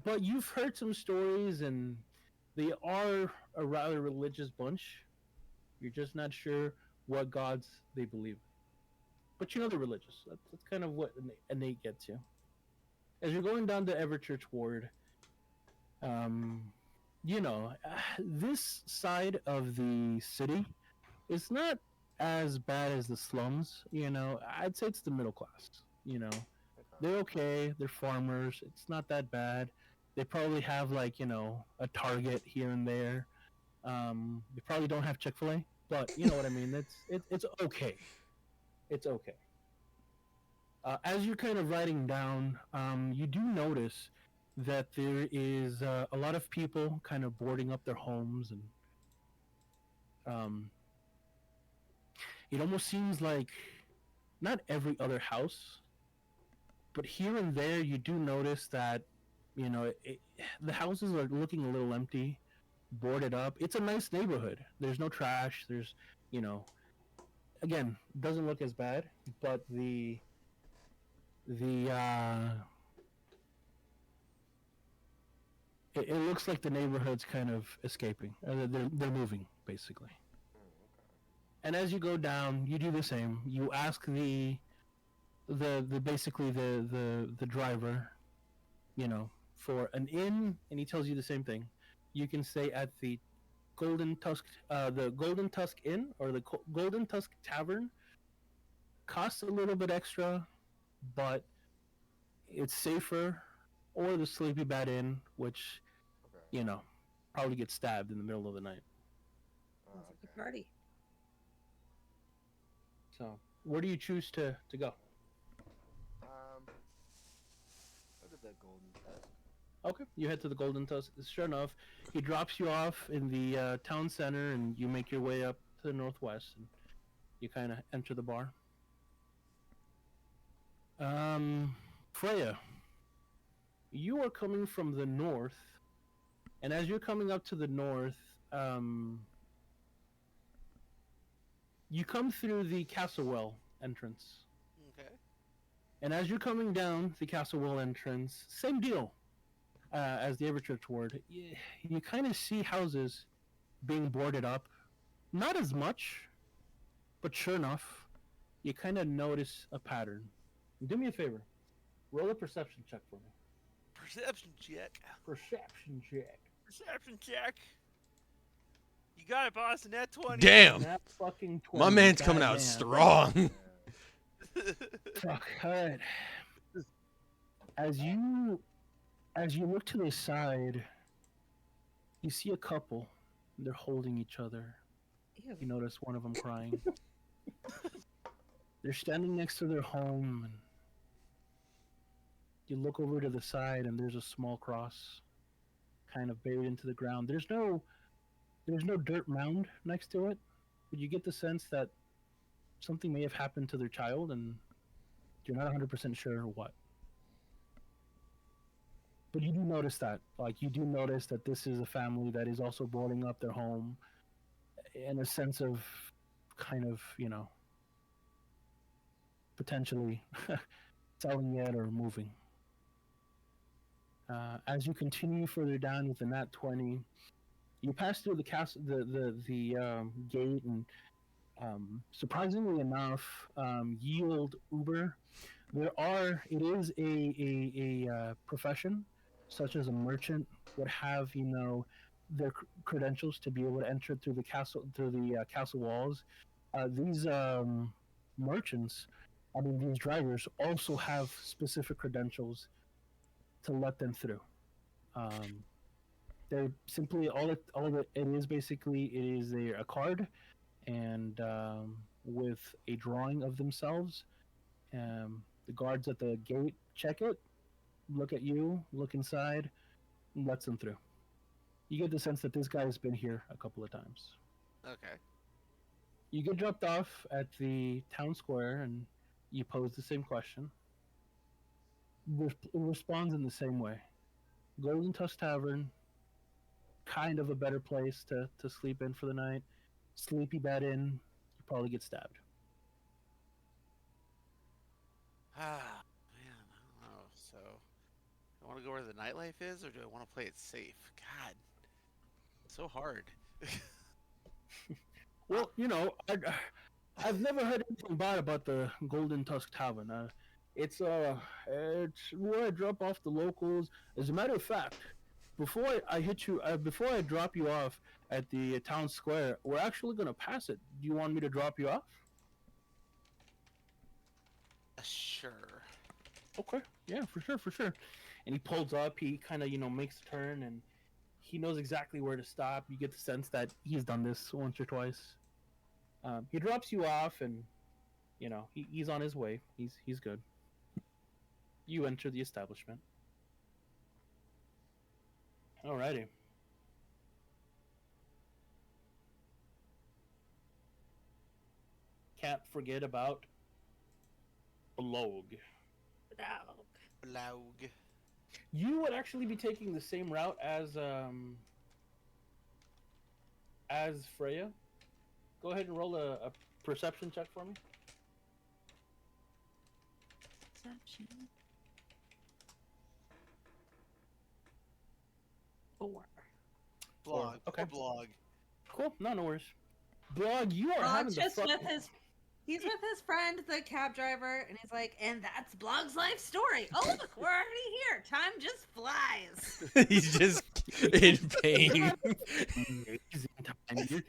but you've heard some stories, and they are a rather religious bunch. You're just not sure what gods they believe. But you know they're religious. That's kind of what innate gets you. As you're going down the Everchurch ward, you know, this side of the city is not as bad as the slums. You know, I'd say it's the middle class. You know, they're okay. They're farmers. It's not that bad. They probably have like a Target here and there. They probably don't have Chick-fil-A, but you know what I mean. It's okay. It's okay. As you're kind of riding down, you do notice that there is a lot of people kind of boarding up their homes, and it almost seems like not every other house, but here and there you do notice that the houses are looking a little empty, boarded up. It's a nice neighborhood. There's no trash. There's, again, doesn't look as bad, but it looks like the neighborhood's kind of escaping. They're moving basically. And as you go down, you do the same. You ask the basically the driver, for an inn, and he tells you the same thing. You can stay at the Golden Tusk Inn or the Golden Tusk Tavern. Costs a little bit extra, but it's safer. Or the Sleepy Bad Inn, which probably gets stabbed in the middle of the night. Sounds like a party. So, where do you choose to go? Look at that Golden Tusk. Okay, you head to the Golden Tusk. Sure enough, he drops you off in the town center, and you make your way up to the northwest, and you kind of enter the bar. Freya, you are coming from the north, and as you're coming up to the north, you come through the Castle Well entrance. Okay. And as you're coming down the Castle Well entrance, same deal as the Everchurch ward. You kind of see houses being boarded up. Not as much, but sure enough, you kind of notice a pattern. Do me a favor. Roll a perception check for me. Perception check. Perception check. Perception check. You got it, boss. Net 20. Damn. That fucking 20. My man's coming out goddamn. strong. Fuck. All right. As you look to the side, you see a couple. They're holding each other. Ew. You notice one of them crying. They're standing next to their home, and you look over to the side, and there's a small cross, kind of buried into the ground. There's no dirt mound next to it, but you get the sense that something may have happened to their child, and you're not 100% sure what. But you do notice that. Like, you do notice that this is a family that is also boarding up their home in a sense of kind of, potentially selling it or moving. As you continue further down with the Nat 20, you pass through the castle, the gate, and surprisingly enough, yield Uber. It is a profession, such as a merchant would have, their credentials to be able to enter through the castle walls. These merchants, these drivers also have specific credentials to let them through. They're simply all of it is basically it is a card, and with a drawing of themselves. The guards at the gate check it, look at you, look inside, and lets them through. You get the sense that this guy has been here a couple of times. Okay. You get dropped off at the town square, and you pose the same question. It responds in the same way. Golden Tusk Tavern, kind of a better place to sleep in for the night. Sleepy bed in, you probably get stabbed. Ah, man, I don't know. So, I want to go where the nightlife is, or do I want to play it safe? God, so hard. Well, I've never heard anything bad about the Golden Tusk Tavern. It's where I drop off the locals. As a matter of fact, before I drop you off at the town square, we're actually gonna pass it. Do you want me to drop you off? Sure. Okay, yeah, for sure. And he pulls up. He kind of makes a turn, and he knows exactly where to stop. You get the sense that he's done this once or twice. He drops you off, and he's on his way. He's good. You enter the establishment. Alrighty. Can't forget about Blog. Blaug. You would actually be taking the same route as Freya. Go ahead and roll a perception check for me. Perception. 4. Blog. Okay. Blog. Cool. No worries. Blog, you are having Blog's the just fuck- he's with his friend, the cab driver, and he's like, and that's Blog's life story. Oh, look, we're already here. Time just flies. He's just in pain. Amazing time. This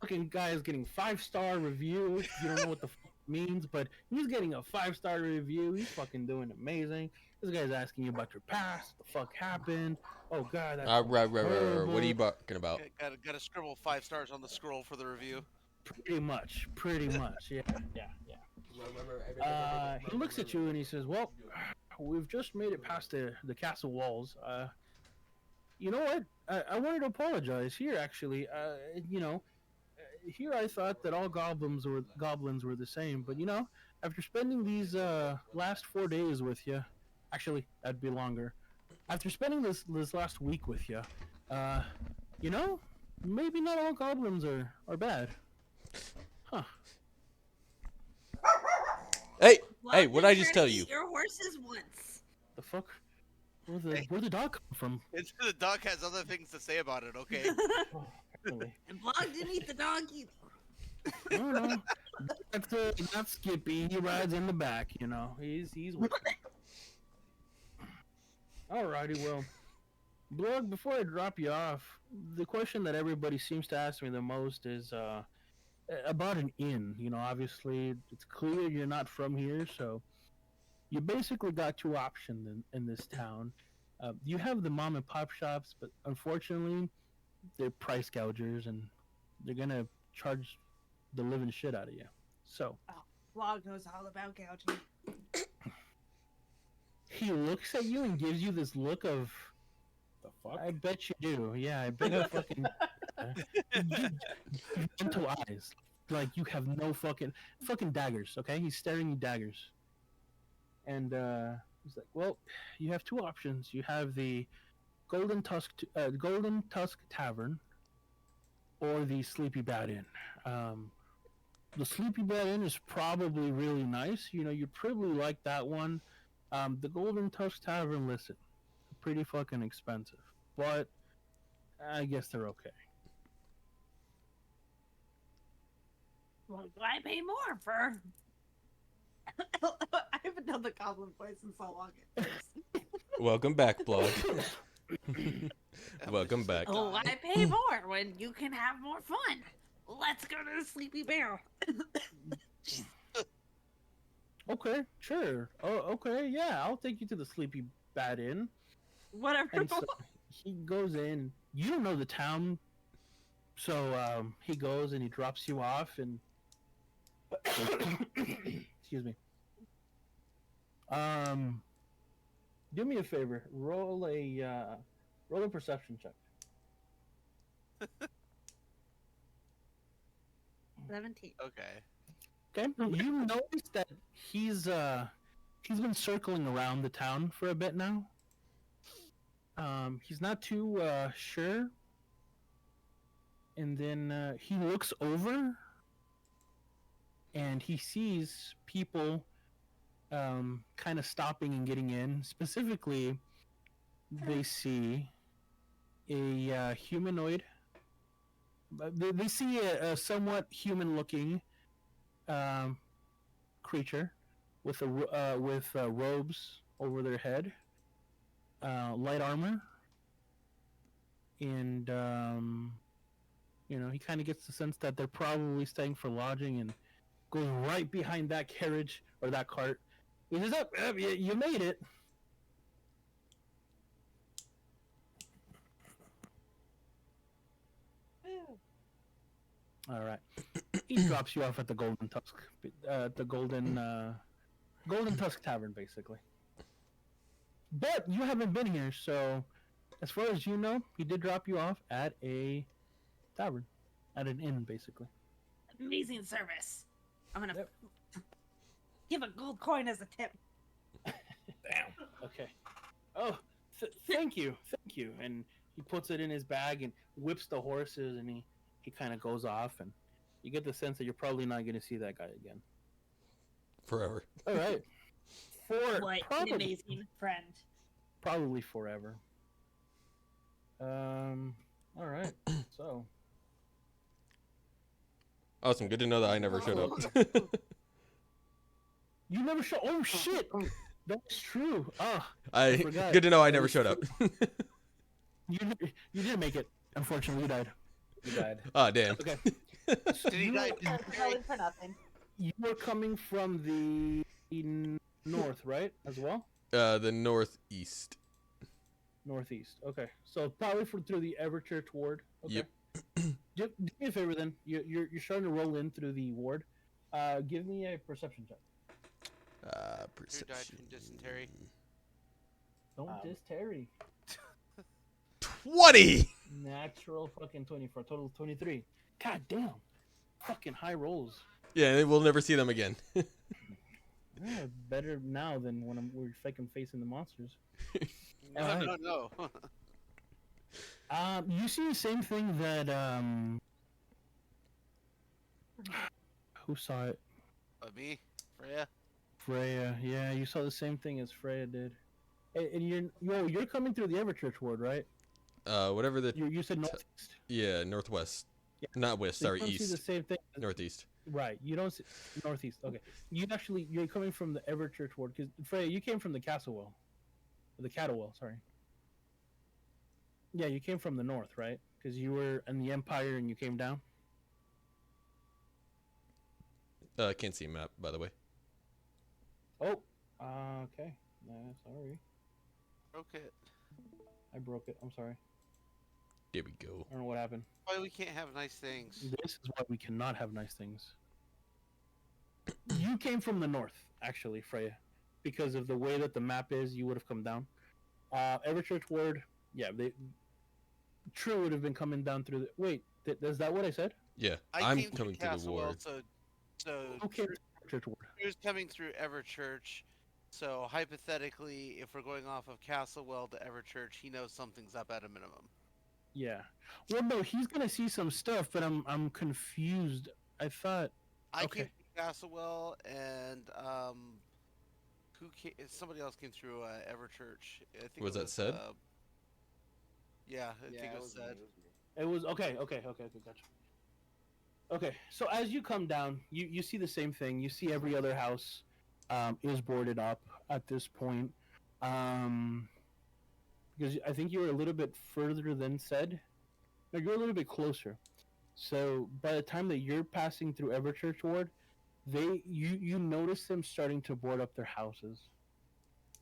fucking guy is getting 5-star reviews. You don't know what the fuck it means, but he's getting a 5-star review. He's fucking doing amazing. This guy's asking you about your past. What the fuck happened? Oh god, that's Right. What are you talking about? Got to scribble 5 stars on the scroll for the review. pretty much. Yeah. He looks at you and he says, "Well, we've just made it past the castle walls. You know what? I wanted to apologize here. Actually, here I thought that all goblins were the same, but after spending these last 4 days with you, actually that'd be longer. After spending this last week with you, maybe not all goblins are bad, huh?" Hey, Blog what'd I didn't just try tell to you? eat your horses once. The fuck? Where'd the dog come from? It's the dog has other things to say about it. Okay. Oh, really? And Blog didn't eat the dog either. I don't know. That's Skippy. He rides in the back. He's with me. Alrighty, well, Blog, before I drop you off, the question that everybody seems to ask me the most is about an inn. You know, obviously, it's clear you're not from here, so you basically got two options in this town. You have the mom and pop shops, but unfortunately, they're price gougers and they're gonna charge the living shit out of you. So Blog knows all about gouging. he looks at you and gives you this look of, The fuck? I bet you do. Yeah, I bet you fucking. Gentle eyes, like you have no fucking daggers. Okay, he's staring you daggers, and he's like, "Well, you have two options. You have the Golden Tusk Tavern, or the Sleepy Bad Inn. The Sleepy Bad Inn is probably really nice. You know, you'd probably like that one. The Golden Tusk Tavern, listen, pretty fucking expensive, but I guess they're okay." Well, why pay more for? I haven't done the goblin voice in so long. Welcome back, Blog. Welcome back. Oh, why pay more when you can have more fun? Let's go to the Sleepy Bear. Okay, sure. Oh, okay, yeah, I'll take you to the Sleepy Bad Inn. Whatever. And so he goes in. You don't know the town, so he goes and he drops you off and. Excuse me. Do me a favor. Roll a perception check. 17. Okay. Okay. You notice that he's been circling around the town for a bit now. He's not too sure. And then he looks over and he sees people kind of stopping and getting in. Specifically, they see a humanoid. They see a somewhat human-looking creature with robes over their head, light armor, and you know, he kind of gets the sense that they're probably staying for lodging, and goes right behind that carriage or that cart. He says, "Up, you made it." All right. He drops you off at the Golden Tusk, Golden Tusk Tavern, basically. But you haven't been here, so as far as you know, he did drop you off at a tavern, at an inn, basically. Amazing service. I'm gonna Yep. give a gold coin as a tip. Damn. Okay. Oh, thank you. And he puts it in his bag and whips the horses, and he kind of goes off, and you get the sense that you're probably not going to see that guy again. Forever. All right. What an amazing friend. Probably forever. All right. So. Awesome. Good to know that I never showed up. You never show. Oh shit. That's true. Oh, forgot. Good to know I never showed up. You didn't make it. Unfortunately, you died. You died. Ah, damn. Okay. Did he die? Telling for nothing. You were coming from the north, right? As well. The northeast. Northeast. Okay. So probably through the Everchurch ward. Okay. Yep. Do me a favor then. You're starting to roll in through the ward. Give me a perception check. Who died Perception. from dysentery? Don't diss Terry. 20! Natural fucking 20 for a total of 23. God damn. Fucking high rolls. Yeah, we'll never see them again. Yeah, better now than when we're fucking facing the monsters. No. You see the same thing that who saw it? Me? Freya? Freya. Yeah, you saw the same thing as Freya did. And you're coming through the Everchurch ward, right? Whatever the... You said northeast. Yeah, northwest. Yeah. Not west, So you sorry, don't see the east. same thing. Northeast. Right. You don't see northeast. Okay. You're coming from the Everchurch ward because Freya, you came from the Castle Well. The Catawell, sorry. Yeah, you came from the north, right? Because you were in the Empire and you came down. I can't see a map, by the way. Oh, okay. Sorry, Okay. I broke it. I'm sorry. There we go. I don't know what happened. Why we can't have nice things? This is why we cannot have nice things. You came from the north, actually, Freya, because of the way that the map is. You would have come down. Everchurch Ward, yeah, True would have been coming down through the. Wait, is that what I said? Yeah, I I'm came through coming through the Castlewell, ward. so Who came to Everchurch Ward? he was coming through Everchurch. So hypothetically, if we're going off of Castlewell to Everchurch, he knows something's up at a minimum. Yeah. Well, no, he's gonna see some stuff, but I'm confused. I thought. I Okay. came through Castlewell, and who came? Somebody else came through Everchurch. I think Was it that said? Yeah, I think Yeah, it was said. It was okay. Gotcha. Okay, so as you come down, you see the same thing. You see every other house is boarded up at this point, because I think you were a little bit further than said. No, you're a little bit closer. So by the time that you're passing through Everchurch Ward, you notice them starting to board up their houses.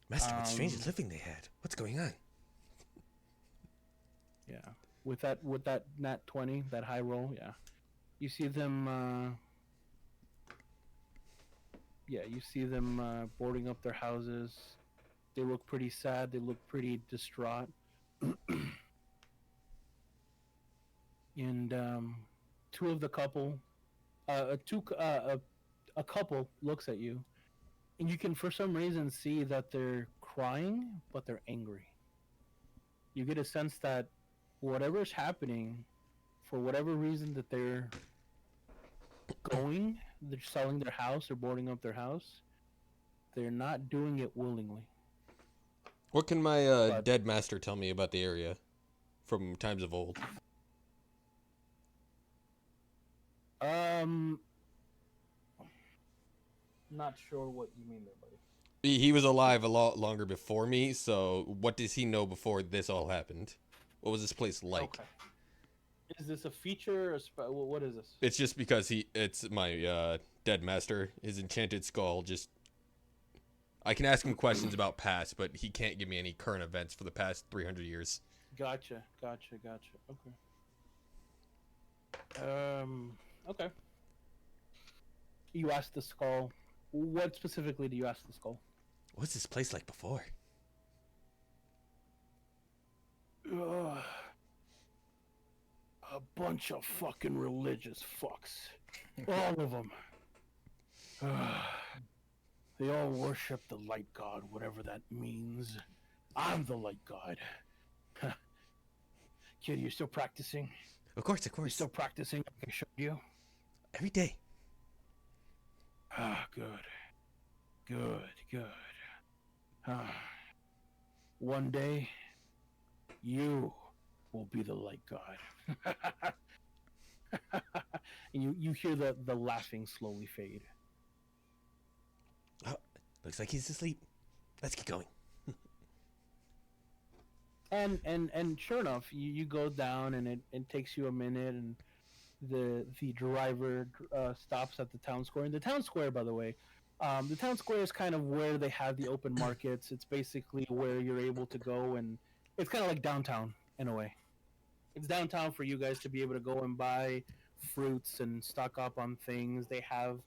Master, what strange Um, living they had. What's going on? Yeah, with that nat 20, that high roll, yeah, you see them. Yeah, you see them boarding up their houses. They look pretty sad. They look pretty distraught. And two of the couple, a couple looks at you, and you can for some reason see that they're crying, but they're angry. You get a sense that whatever's happening, for whatever reason that they're selling their house or boarding up their house, they're not doing it willingly. What can my But- dead master tell me about the area from times of old? Not sure what you mean there, buddy. He was alive a lot longer before me, so what does he know before this all happened? What was this place like? Okay. Is this a feature or what is this? It's just because it's my dead master. His enchanted skull just... I can ask him questions about past, but he can't give me any current events for the past 300 years. Gotcha. Okay. Okay. You asked the skull. What specifically do you ask the skull? What's this place like before? Ugh. A bunch of fucking religious fucks. All of them. They all worship the light god, whatever that means. I'm the light god. Kid, you're still practicing? Of course. You're still practicing like I showed you? Every day. Ah, good. One day, you will be the light god. And you hear the laughing slowly fade. Oh, looks like he's asleep. Let's get going. And sure enough, you go down, and it takes you a minute, and the driver stops at the town square. And the town square, by the way, the town square is kind of where they have the open markets. It's basically where you're able to go, and it's kind of like downtown in a way. It's downtown for you guys to be able to go and buy fruits and stock up on things. They have,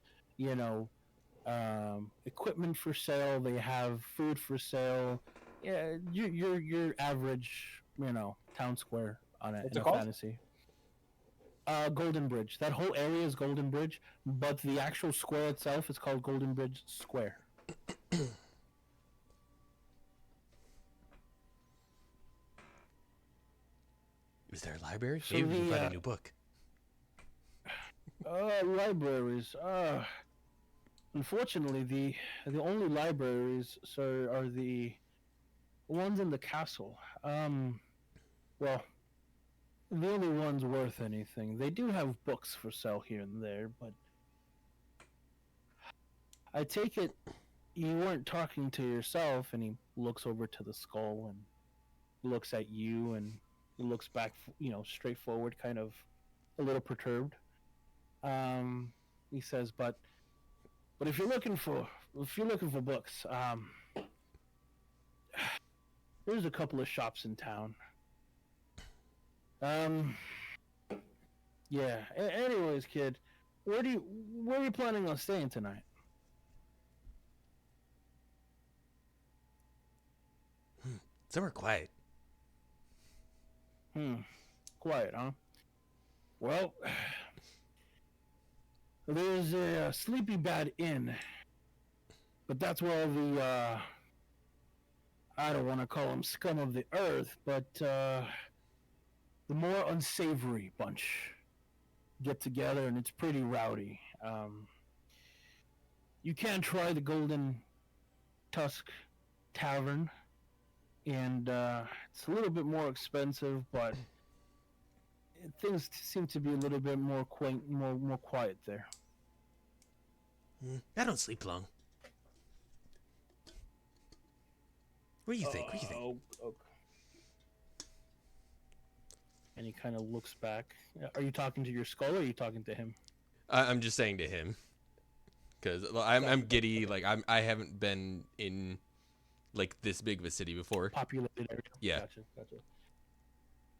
equipment for sale. They have food for sale. Yeah, your average, town square on What's in it a called? fantasy. Golden Bridge. That whole area is Golden Bridge, but the actual square itself is called Golden Bridge Square. Is there a library? So Maybe we can the, find a new book. Libraries. Unfortunately, the only libraries, sir, are the ones in the castle. Well, the only ones worth anything. They do have books for sale here and there, but I take it you weren't talking to yourself, and he looks over to the skull and looks at you, and he looks back, straight forward, kind of a little perturbed. He says, but if you're looking for books, there's a couple of shops in town. Yeah. Anyways, kid, where are you planning on staying tonight? Somewhere quiet. Quiet, huh? Well, there's a Sleepy Bad Inn, but that's where the I don't want to call them scum of the earth, but the more unsavory bunch get together, and it's pretty rowdy. You can try the Golden Tusk Tavern, and it's a little bit more expensive, but things seem to be a little bit more quaint, more quiet there. I don't sleep long. What do you think? What do you think? Okay. And he kind of looks back. Are you talking to your skull, or are you talking to him? I'm just saying to him, because I'm giddy. Like I haven't been in like this big of a city before. Populated area. Yeah. Gotcha.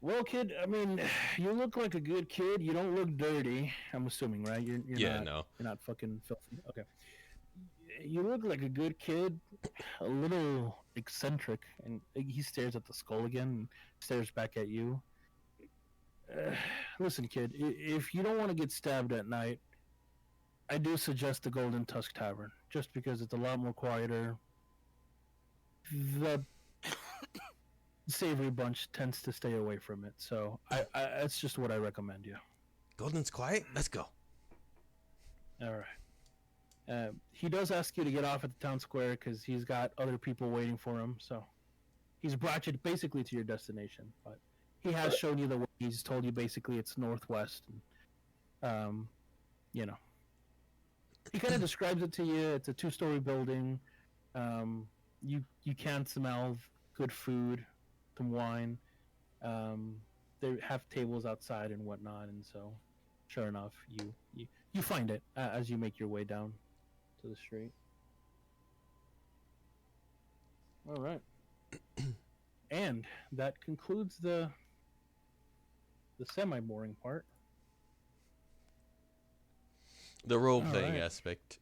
Well, kid, I mean, you look like a good kid. You don't look dirty. I'm assuming, right? You're No. You're not fucking filthy. Okay. You look like a good kid, a little eccentric, and he stares at the skull again and stares back at you. Listen, kid, if you don't want to get stabbed at night, I do suggest the Golden Tusk Tavern, just because it's a lot more quieter. The savory bunch tends to stay away from it, so that's just what I recommend you. Golden's quiet? Let's go. All right. He does ask you to get off at the town square because he's got other people waiting for him, so he's brought you basically to your destination, but he has shown you the way. He's told you basically it's northwest, and, he kind of describes it to you. It's a 2-story building. You can smell good food, some wine. They have tables outside and whatnot, and so, sure enough, you find it as you make your way down to the street. All right. And that concludes the semi-boring part. The role-playing Alright. aspect.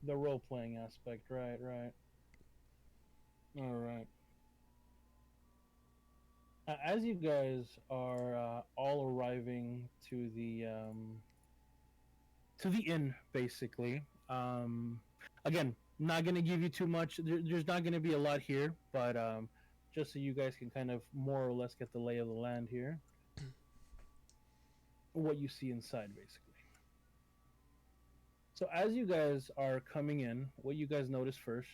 The role-playing aspect, right. All right. As you guys are all arriving to the inn, basically. Again, not gonna give you too much. There's not gonna be a lot here, but just so you guys can kind of more or less get the lay of the land here. What you see inside, basically. So as you guys are coming in, what you guys notice first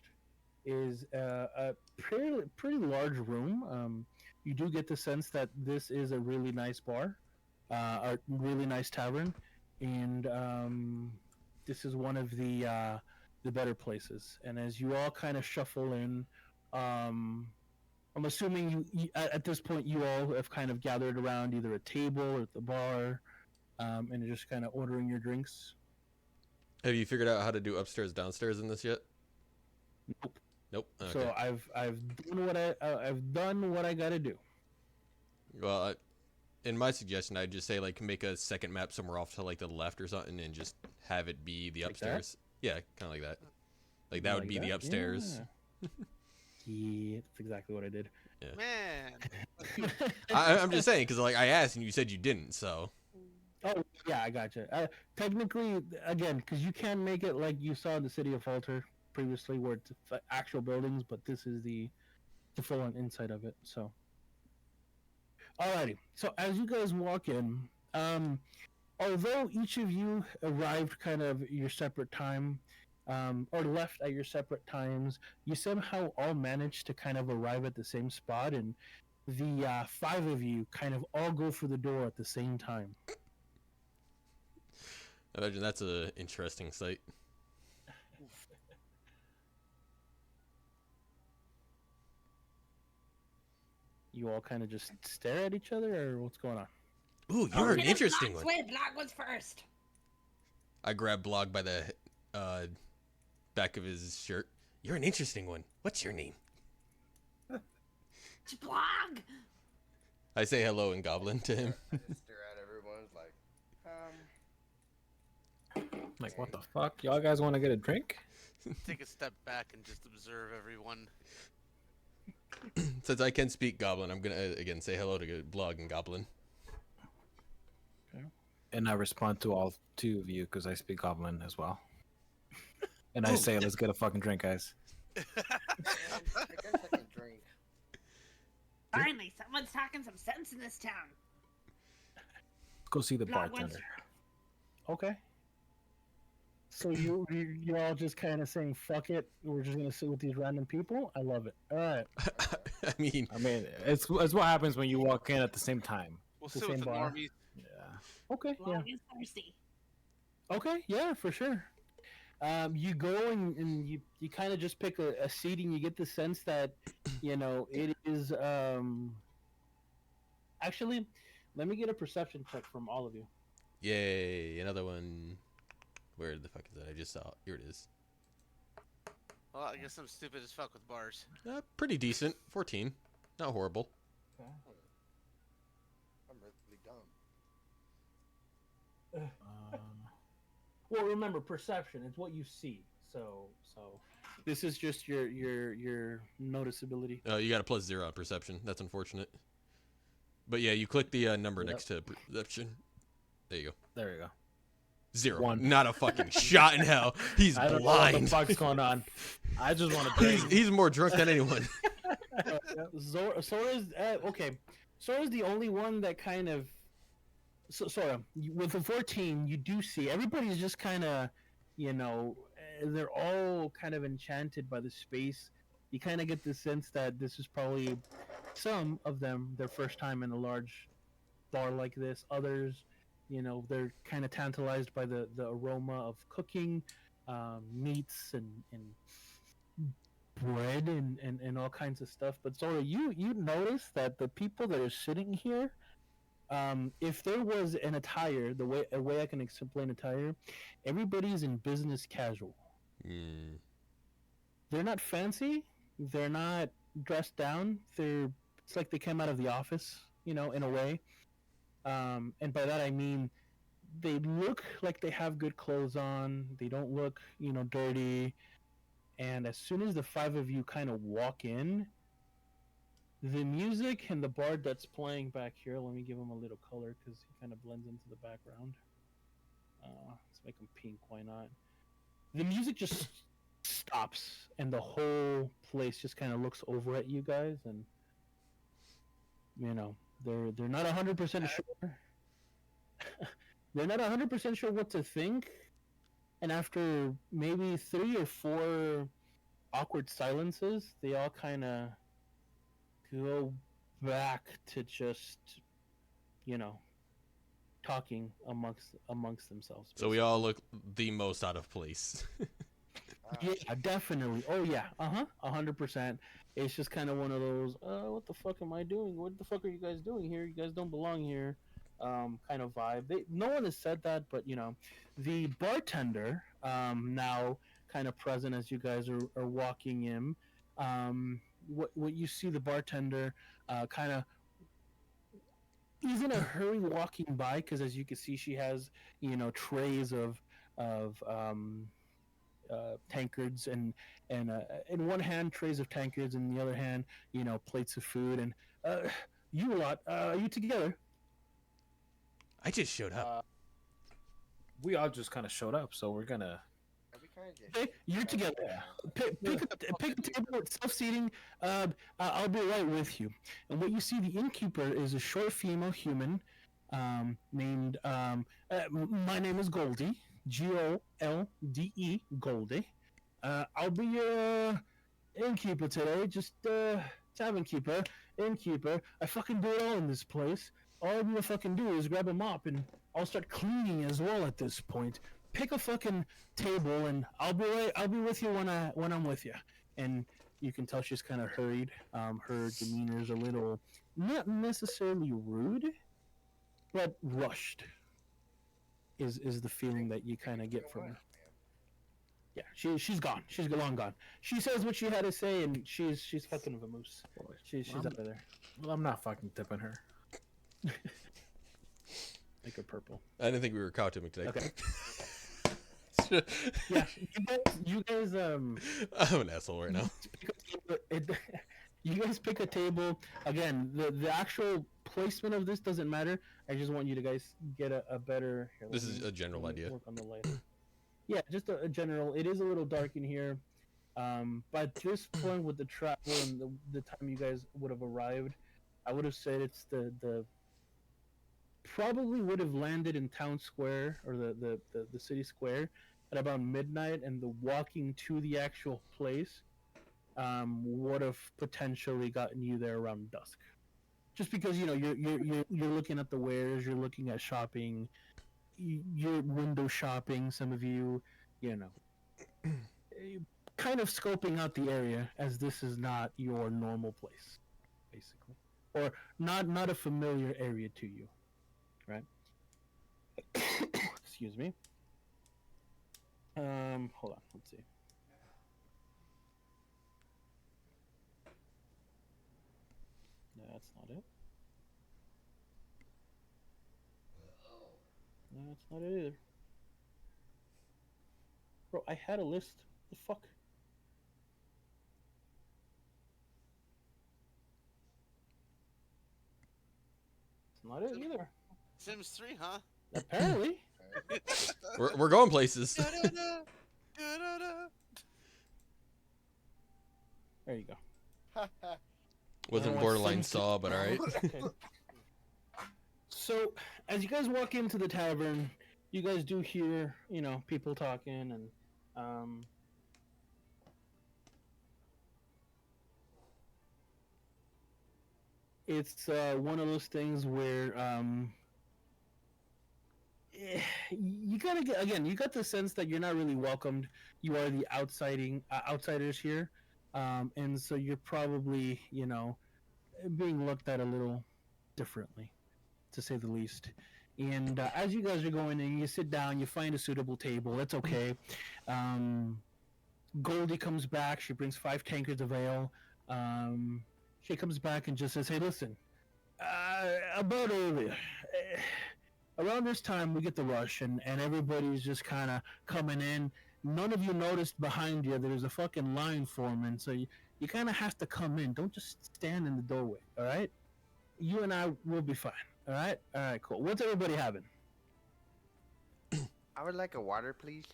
is a pretty large room. You do get the sense that this is a really nice bar, a really nice tavern, and this is one of the better places. And as you all kind of shuffle in, I'm assuming you at this point you all have kind of gathered around either a table or at the bar, and you're just kind of ordering your drinks. Have you figured out how to do upstairs, downstairs in this yet? Nope. Okay. So I've done what I gotta do. Well, in my suggestion, I'd just say like make a second map somewhere off to like the left or something, and just have it be the Like upstairs. Yeah, kind of like that. Like that would be the upstairs. Yeah. Yeah, that's exactly what I did. Man. I'm just saying because like I asked and you said you didn't, so. Oh yeah, I gotcha. Technically, again, because you can make it like you saw in the city of Falter previously, where it's actual buildings, but this is the full-on inside of it. So, alrighty. So as you guys walk in, although each of you arrived kind of your separate time, or left at your separate times, you somehow all managed to kind of arrive at the same spot, and the 5 of you kind of all go for the door at the same time. I imagine that's an interesting sight. you all kind of just stare at each other, or what's going on? Ooh, you're an Get him interesting Block's one. way. Block was first. I grab Blog by the back of his shirt. You're an interesting one. What's your name? It's Blog. I say hello in Goblin to him. I just stare at everyone's like, Like, what the fuck? Y'all guys want to get a drink? Take a step back and just observe everyone. Since I can speak Goblin, I'm gonna again say hello to Blog and Goblin. And I respond to all two of you because I speak Goblin as well. And I say, let's get a fucking drink, guys. I guess I can drink. Finally, someone's talking some sense in this town. Let's go see the Block bartender. Okay. So you're all just kind of saying, "Fuck it, we're just gonna sit with these random people." I love it. All right. I mean, It's what happens when you walk in at the same time. We'll The sit with same the bar. normies. Yeah. Okay. Yeah. Blog is thirsty. Okay. Yeah, for sure. You go and you kind of just pick a seat, and you get the sense that, it is. Actually, let me get a perception check from all of you. yay, another one. Where the fuck is that? I just saw it. Here it is. Well, I guess I'm stupid as fuck with bars. Pretty decent. 14. Not horrible. I'm really dumb. Well, remember, perception is what you see. So this is just your noticeability. Oh, you got a +0 on perception. That's unfortunate. But yeah, you click the number next to perception. There you go. There we go. 0. 1. Not a fucking shot in hell. He's I don't know what the blind. fuck's going on. I just want to drink. He's more drunk than anyone. Sora's okay. Sora's the only one that kind of. Sora, with the 14, you do see everybody's just kind of, they're all kind of enchanted by the space. You kind of get the sense that this is probably some of them their first time in a large bar like this. Others, they're kind of tantalized by the aroma of cooking, meats and bread and all kinds of stuff. But Zora, you notice that the people that are sitting here, if there was an attire, a way I can explain attire, everybody's in business casual. Mm. They're not fancy. They're not dressed down. It's like they came out of the office, in a way. And by that I mean they look like they have good clothes on. They don't look, dirty. And as soon as the 5 of you kind of walk in, the music and the bard that's playing back here, let me give him a little color because he kind of blends into the background. Let's make him pink, why not? The music just stops and the whole place just kind of looks over at you guys, and they're not 100% sure. They're not 100% sure what to think, and after maybe 3 or 4 awkward silences, they all kind of go back to just, talking amongst themselves. So we all look the most out of place. Yeah, definitely. Oh yeah, 100%. It's just kind of one of those, what the fuck am I doing? What the fuck are you guys doing here? You guys don't belong here, kind of vibe. No one has said that, but the bartender, now kind of present as you guys are walking in. What you see the bartender, kind of. He's in a hurry walking by because, as you can see, she has trays of tankards and in one hand trays of tankards, and in the other hand plates of food. And you lot, are you together? I just showed up. We all just kind of showed up, so we're gonna. We kind of just. Okay, you're together. Pick a table with self-seating. I'll be right with you. And what you see, the innkeeper is a short female human, named. My name is Goldie. Golde. Goldie. I'll be your innkeeper today. Just tavern keeper, innkeeper. I fucking do it all in this place. All I'm gonna fucking do is grab a mop and I'll start cleaning as well at this point. Pick a fucking table and I'll be with you when I'm with you. And you can tell she's kind of hurried. Her demeanor's a little not necessarily rude, but rushed. Is the feeling that you kind of get from her. Yeah, she's gone. She's long gone. She says what she had to say, and she's fucking vamoose. She's out of there. Well, I'm not fucking tipping her. Make her purple. I didn't think we were cow tipping today. Okay. Yeah, you guys I'm an asshole right now. you guys pick a table. Again, the actual placement of this doesn't matter. I just want you to guys get a better. Here, This let is me- a general let me idea. Work on the light. Yeah, just a general. It is a little dark in here. By this point with the travel and the time you guys would have arrived, I would have said it's the probably would have landed in town square or the city square at about midnight, and the walking to the actual place would have potentially gotten you there around dusk. Just because you're looking at the wares, you're looking at shopping, you're window shopping. Some of you, kind of scoping out the area, as this is not your normal place, basically, or not a familiar area to you, right? Excuse me. Hold on. Let's see. That's not it. No, that's not it either. Bro, I had a list. The fuck? It's not it either. Sims 3, huh? Apparently. We're going places. Da-da-da, da-da-da. There you go. Wasn't Oh, I borderline think- saw, but all right. Okay. So, as you guys walk into the tavern, you guys do hear, people talking, and it's one of those things where you gotta get, again, you got the sense that you're not really welcomed. You are the outsiders here, and so you're probably, being looked at a little differently, to say the least. And as you guys are going in, you sit down, you find a suitable table. It's okay. Goldie comes back. She brings 5 tankards of ale. She comes back and just says, "Hey, listen. About earlier, around this time, we get the rush, and everybody's just kind of coming in. None of you noticed behind you there's a fucking line forming, so you kind of have to come in. Don't just stand in the doorway, all right? You and I will be fine, all right? All right, cool. What's everybody having?" I would like a water, please.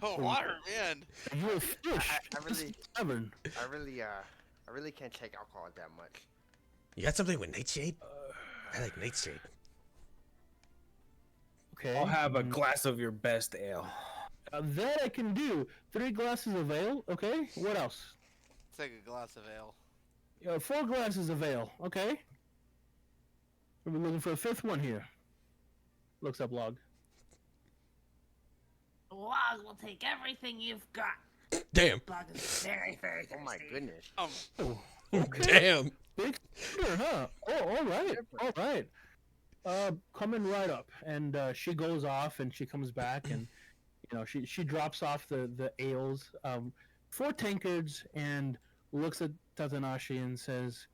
Oh, water, man. You're a fish. I really, Tavern. I really can't take alcohol that much. You got something with nightshade? I like nightshade. Okay. I'll have a glass of your best ale. That I can do. 3 glasses of ale, okay? What else? Take a glass of ale. 4 glasses of ale, okay? Are we looking for a 5th one here? Looks up log. Log will take everything you've got. Damn. Log is very, very thirsty. Oh my goodness. Oh, Damn. big shooter, huh? Oh, all right, all right. Coming right up, and she goes off, and she comes back, and she drops off the ales, 4 tankards, and looks at Tatanashi and says,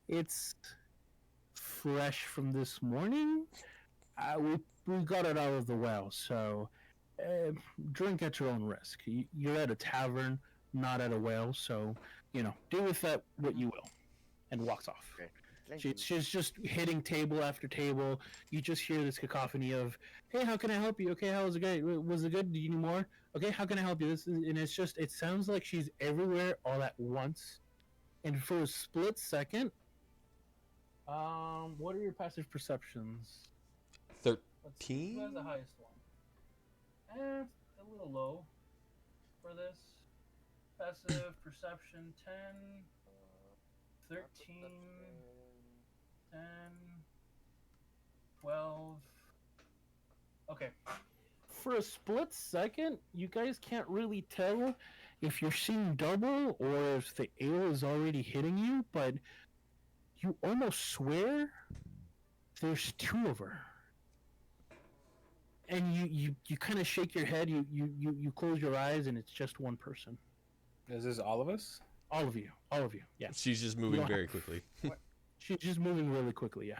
"It's fresh from this morning. We got it out of the well, so drink at your own risk. You're at a tavern, not at a well, so do with that what you will." And walks off. Okay. Thank you. She's just hitting table after table. You just hear this cacophony of, "Hey, how can I help you? Okay, how was it good? Was it good? Do you need more? Okay, how can I help you?" And it sounds like she's everywhere all at once. And for a split second, what are your passive perceptions? 13? Who has the highest one? It's a little low for this. Passive perception 10, 13, 10, 12. Okay. For a split second, you guys can't really tell if you're seeing double or if the ale is already hitting you, but you almost swear there's two of her. And you kind of shake your head, you close your eyes, and it's just one person. Is this all of us? All of you, yeah. She's just You moving don't very have- quickly. She's just moving really quickly, yeah.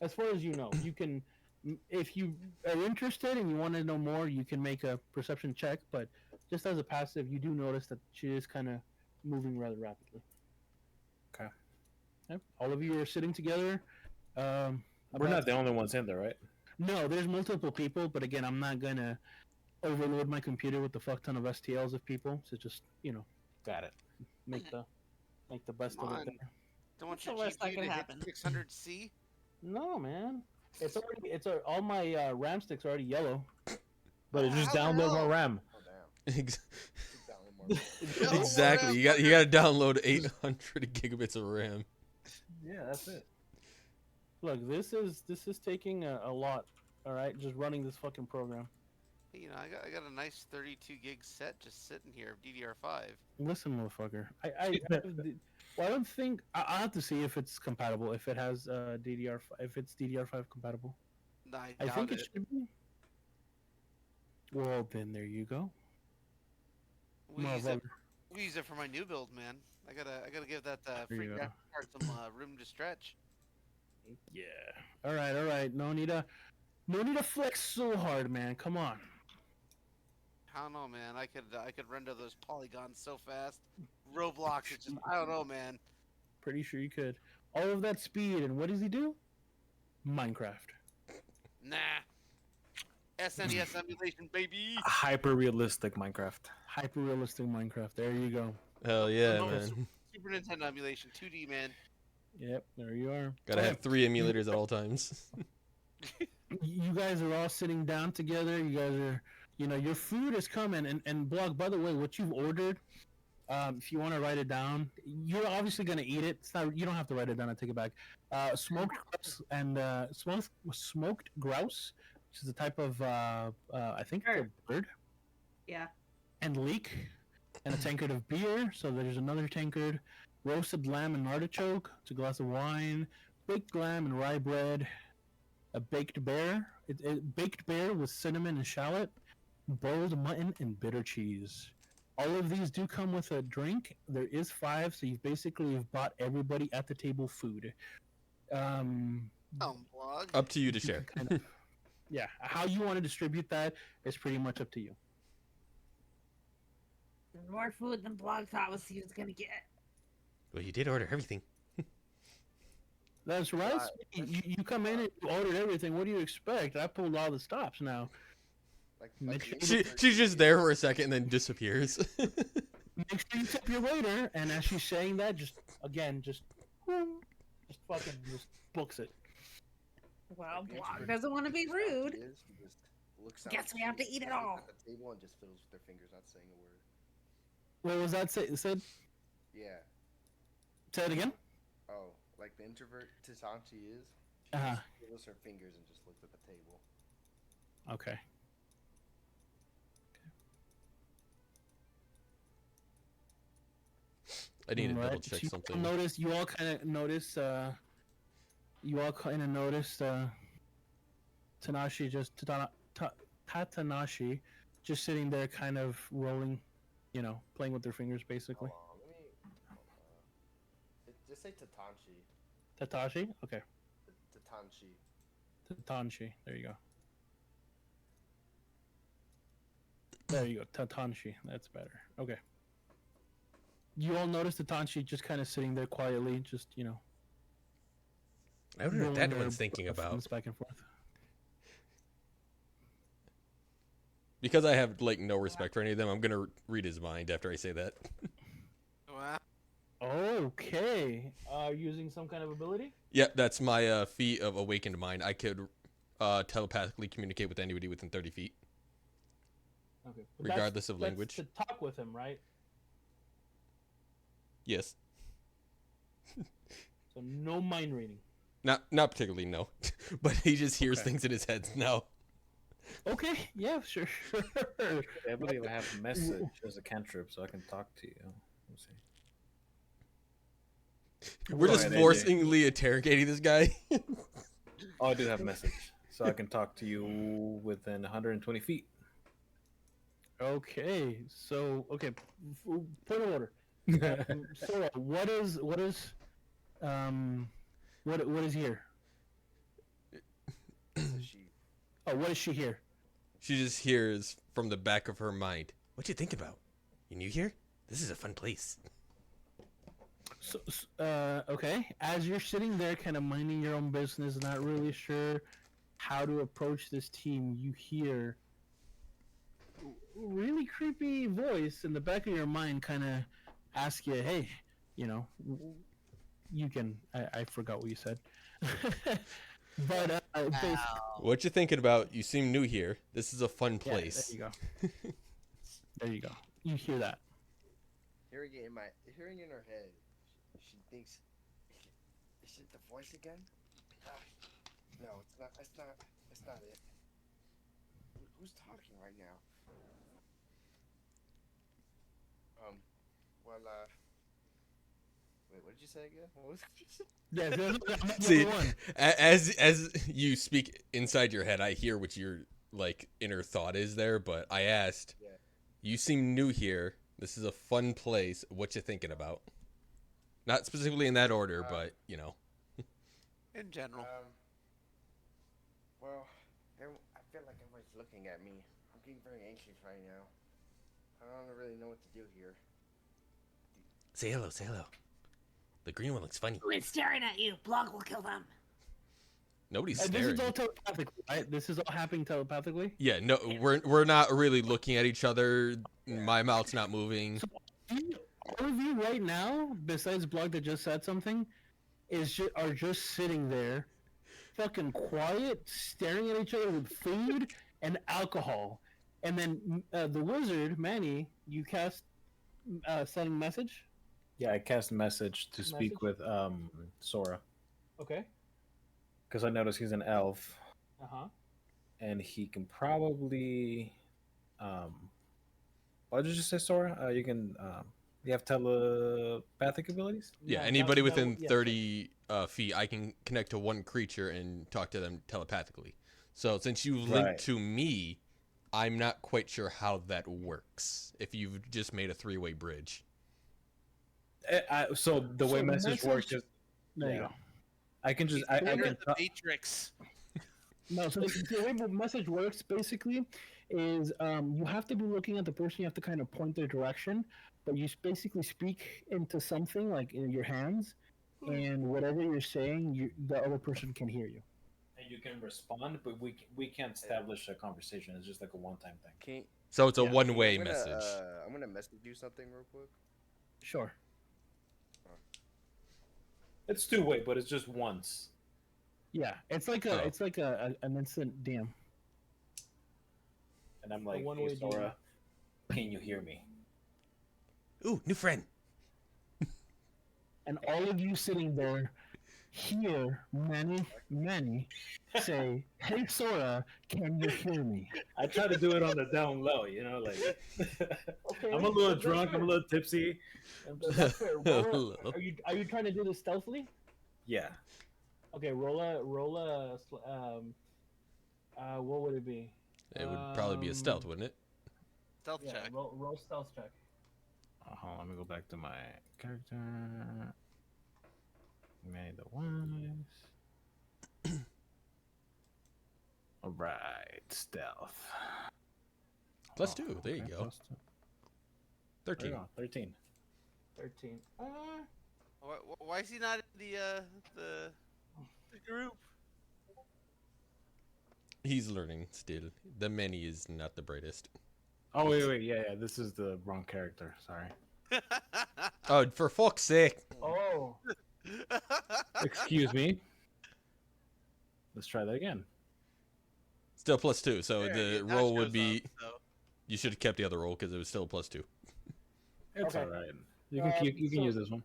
As far as you know, you can, if you are interested and you want to know more, you can make a perception check. But just as a passive, you do notice that she is kind of moving rather rapidly. Okay. Yep. All of you are sitting together. We're about- not the only ones in there, right? No, there's multiple people, but again, I'm not gonna overload my computer with the fuck ton of STLs of people. So just Got it. make the best Come of on. it. There. Don't want What's your the worst that GPU could to hit happen? 600C. No, man, all my RAM sticks are already yellow. But it just How the download more hell? RAM. Oh damn. Ex- Keep down one more. No, exactly. RAM. You got to download 800 gigabits of RAM. Yeah, that's it. Look, this is taking a lot. All right, just running this fucking program. You know, I got a nice 32 gig set just sitting here of DDR5. Listen, motherfucker. Well, I don't think I'll have to see if it's compatible. If it has if it's DDR5 compatible. No, I I doubt think it. it should be. Well, then there you go. We use it, Motherfucker. we use it for my new build, man. I gotta give that There free you go. graphics card some room to stretch. Yeah. All right. No need to flex so hard, man. Come on. I don't know, man. I could render those polygons so fast. Roblox is just I don't know, man. Pretty sure you could. All of that speed, and what does he do? Minecraft. Nah. SNES emulation, baby. Hyper realistic Minecraft. Hyper realistic Minecraft. There you go. Hell yeah, No, man. Super Nintendo emulation, 2D, man. Yep. There you are. Gotta have 3 emulators at all times. You guys are all sitting down together. You guys are, your food is coming. And Blog, by the way, what you've ordered, if you want to write it down, you're obviously gonna eat it. It's not. You don't have to write it down. I take it back. Smoked grouse and smoked grouse, which is a type of I think it's a bird, Yeah. and leek, and a tankard of beer. So there's another tankard. Roasted lamb and artichoke. It's a glass of wine. Baked lamb and rye bread. A baked bear. Baked bear with cinnamon and shallot. Boiled mutton and bitter cheese. All of these do come with a drink. There is 5, so you've bought everybody at the table food. Blog. Up to you to You share. can kind of- yeah, how you want to distribute that is pretty much up to you. More food than Blog thought he was gonna get. Well, you did order everything. That's right. You come in and you ordered everything. What do you expect? I pulled all the stops now. Make sure She's just there for a second and then disappears. Make sure you tip your waiter. And as she's saying that, just fucking books it. Well, The Blog introvert doesn't want to be looks out rude. he is, he just looks out Guess to we have to see eat it everyone all. At the table and just fiddles with their fingers, not saying a word. What was that said? Yeah. Say it again. Oh, like the introvert Tatanchi is. She Uh-huh. just fiddles her fingers and just looks at the table. Okay. I need to Alright, double check so something. You all kind of notice. Tatanashi just sitting there, kind of rolling, playing with their fingers, basically. Hold on, let me. Just say Tatanchi. Tatashi. Okay. Tatanchi. Tatanshi. There you go. There you go. Tatanshi. That's better. Okay. You all notice Tatanshi just kind of sitting there quietly, just I wonder what rolling that her one's thinking about. thumbs back and forth. Because I have no respect for any of them, I'm gonna read his mind after I say that. Wow. Okay. Using some kind of ability? Yep, that's my feat of awakened mind. I could telepathically communicate with anybody within 30 feet. Okay. Regardless of language. To talk with him, right? Yes. So no mind reading. Not particularly, no. But he just hears Okay. things in his head now. Okay, yeah, sure. I believe I have a message as a cantrip, so I can talk to you. Let's see. We're Go just ahead, AJ. forcingly interrogating this guy. Oh, I do have a message, so I can talk to you within 120 feet. Okay, so point of order. Sora, what is what is here? Is she? Oh, what is she here? She just hears from the back of her mind. What you think about? You new here? This is a fun place. So, okay. As you're sitting there, kind of minding your own business, not really sure how to approach this team, you hear a really creepy voice in the back of your mind, kind of ask you, "Hey, you know, you can." I forgot what you said, but basically, What you thinking about? You seem new here. This is a fun yeah, place. there you go. There you go. You hear that? Hearing it in her head, she thinks, is it the voice again? No, it's not. It's not it. Who's talking right now? Well, wait, what did you say again? What was it? Yeah, I'm not the See, only one. as you speak inside your head, I hear what your like inner thought is there. But I asked, Yeah. you seem new here. This is a fun place. What you thinking about? Not specifically in that order, but you know. In general. Well, I feel like everyone's looking at me. I'm getting very anxious right now. I don't really know what to do here. Say hello. Say hello. The green one looks funny. Who is staring at you? Blog will kill them. Nobody's This staring. is all telepathically, right? This is all happening telepathically. Yeah, no, we're not really looking at each other. My mouth's not moving. So, all of you right now, besides Blog that just said something, are just sitting there, fucking quiet, staring at each other with food and alcohol. And then the wizard, Manny, you cast sending message. Yeah, I cast a message to speak with Sora Okay. because I noticed he's an elf Uh-huh. and he can probably. What did you say, Sora? You have telepathic abilities. Yeah, No, anybody that- within yeah, 30 feet, I can connect to one creature and talk to them telepathically. So since you linked Right. to me, I'm not quite sure how that works. If you've just made a three-way bridge. So the way So message works is There you yeah. go. I can just He's I clear can as the Matrix. No, so the way the message works basically is you have to be looking at the person. You have to kind of point their direction, but you basically speak into something like in your hands, and whatever you're saying, the other person can hear you. and you can respond, but we can't establish a conversation. It's just like a one-time thing. Can So it's a Yeah, one-way I'm gonna, message. I'm gonna message you something real quick. Sure. It's two-way, but it's just once. Yeah, it's like Oh. an instant DM. And I'm like, one-way hey, Sora, can you hear me? Ooh, new friend. And all of you sitting there hear Manny say, "Hey Sora, can you hear me?" I try to do it on the down low, like Okay, I'm a little that's drunk, fair. I'm a little tipsy. That's fair. Are you trying to do this stealthily? Yeah. Okay, roll a what would it be? It would probably be a stealth, wouldn't it? Stealth Yeah, check. roll stealth check. Hold on, let me go back to my character. Made the ones. All right, stealth. Plus 2. There you okay, go. plus 2. 13. 13. 13. Why is he not in the group? He's learning still. The many is not the brightest. Oh wait, yeah. This is the wrong character. Sorry. Oh, for fuck's sake! Oh, Excuse me. Let's try that again. Still plus 2, so There, the that roll would shows be. up, so. You should have kept the other roll because it was still plus 2. It's Okay. all right. You can you can so- use this one.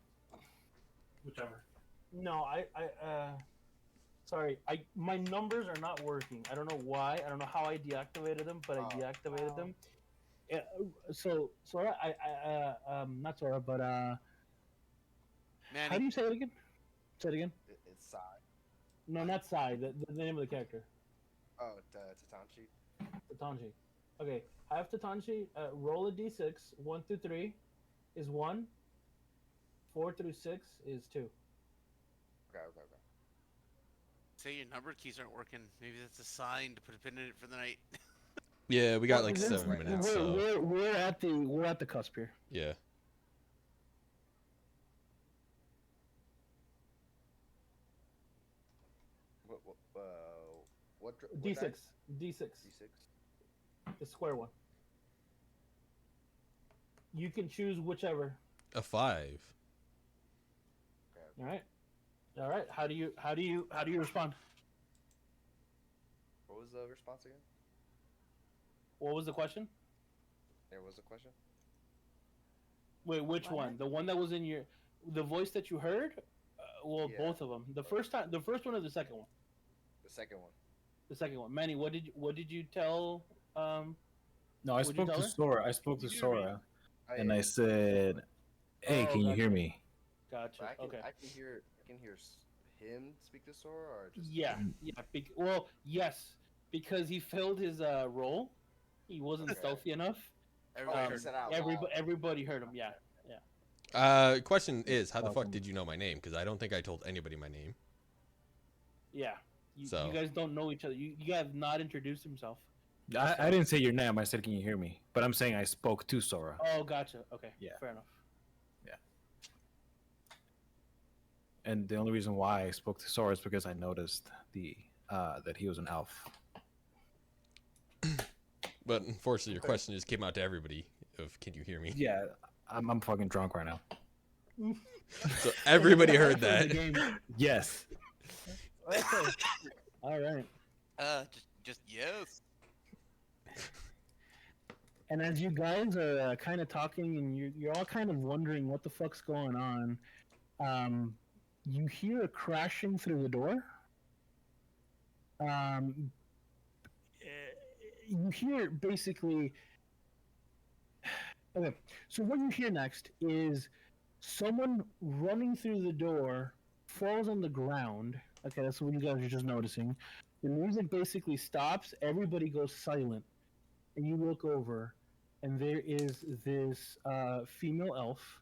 Whichever. no, Sorry, my numbers are not working. I don't know why. I don't know how I deactivated them, but I deactivated them. Yeah, so Sora, not Sora, but how Manny. do you say it again? Say it again. It's Sai. No, not Sai. The name of the character. Oh, Tatanchi. Tatanji. Okay, have Tatanji roll a d6. 1 through 3 is 1. 4 through 6 is 2. Okay. Say your number keys aren't working. Maybe that's a sign to put a pin in it for the night. Yeah, we got Well, like this- 7 minutes. So we're at the cusp here. yeah. What D6. dice? D6. D6. The square one. You can choose whichever. A 5. Okay. All right. How do you respond? What was the response again? What was the question? There was a question. Wait, which What? one? The one that was in the voice that you heard? Well, Yeah. both of them. The first one or the second one? The second one. The second one. Manny, what did you tell? No, I What'd you spoke tell to her? Sora. I spoke to Did you hear me? Sora, Oh, and yeah. I said, "Hey, Oh, can you gotcha. hear me?" Gotcha. But Okay. I can hear him speak to Sora, or just Yeah. Well, yes, because he failed his role. He wasn't Okay. stealthy enough. Everybody he heard. said out Everybody, loud. everybody heard him. Yeah. Question is, how the fuck Awesome. did you know my name? Because I don't think I told anybody my name. Yeah. You So- guys don't know each other. You have not introduced himself. I didn't say your name. I said, "Can you hear me?" But I'm saying I spoke to Sora. Oh, gotcha. Okay. Yeah. Fair enough. And the only reason why I spoke to Sora is because I noticed that he was an elf. But unfortunately, your question just came out to everybody of, can you hear me? Yeah, I'm fucking drunk right now. So everybody Yeah, heard that's that. the game. Yes. Okay. All right. Just yes. And as you guys are kind of talking, and you're all kind of wondering what the fuck's going on, you hear a crashing through the door. You hear basically. Okay, so what you hear next is someone running through the door falls on the ground. Okay, that's what you guys are just noticing. The music basically stops. Everybody goes silent, and you look over, and there is this female elf.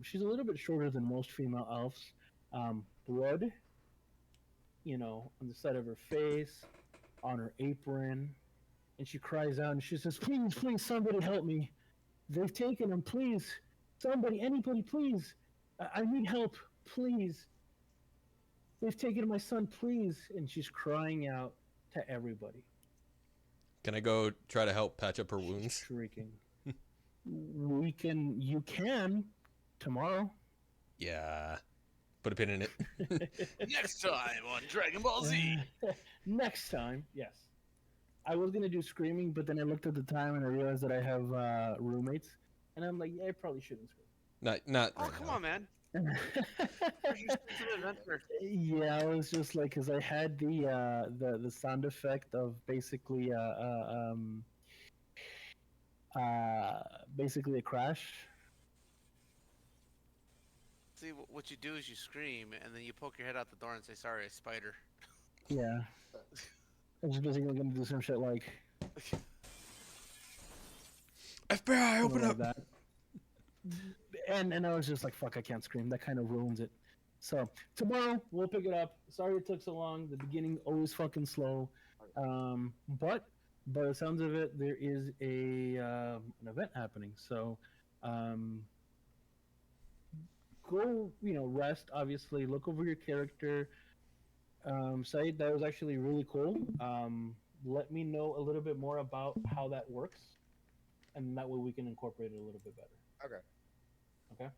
She's a little bit shorter than most female elves. Blood, on the side of her face, on her apron, and she cries out and she says, "Please, please, somebody help me! They've taken him. Please, somebody, anybody, please! I need help, please! They've taken my son, please!" And she's crying out to everybody. Can I go try to help patch up her She's wounds? shrieking. You can tomorrow. Yeah. Put a pin in it. Next time on Dragon Ball Z. Next time, yes. I was gonna do screaming, but then I looked at the time and I realized that I have roommates, and I'm like, yeah, I probably shouldn't Not Oh right come now. on, man. scream. You're such an adventurer. Yeah, I was just like, because I had the sound effect of basically basically a crash. See, what you do is you scream, and then you poke your head out the door and say, "Sorry, a spider." Yeah, I was basically gonna do some shit like FBI, open something up! like that. And I was just like, fuck, I can't scream. That kind of ruins it. So tomorrow we'll pick it up. Sorry it took so long. The beginning always fucking slow. But by the sounds of it, there is an event happening. So go, rest. Obviously, look over your character. Said, that was actually really cool. Let me know a little bit more about how that works, and that way we can incorporate it a little bit better. Okay. Okay.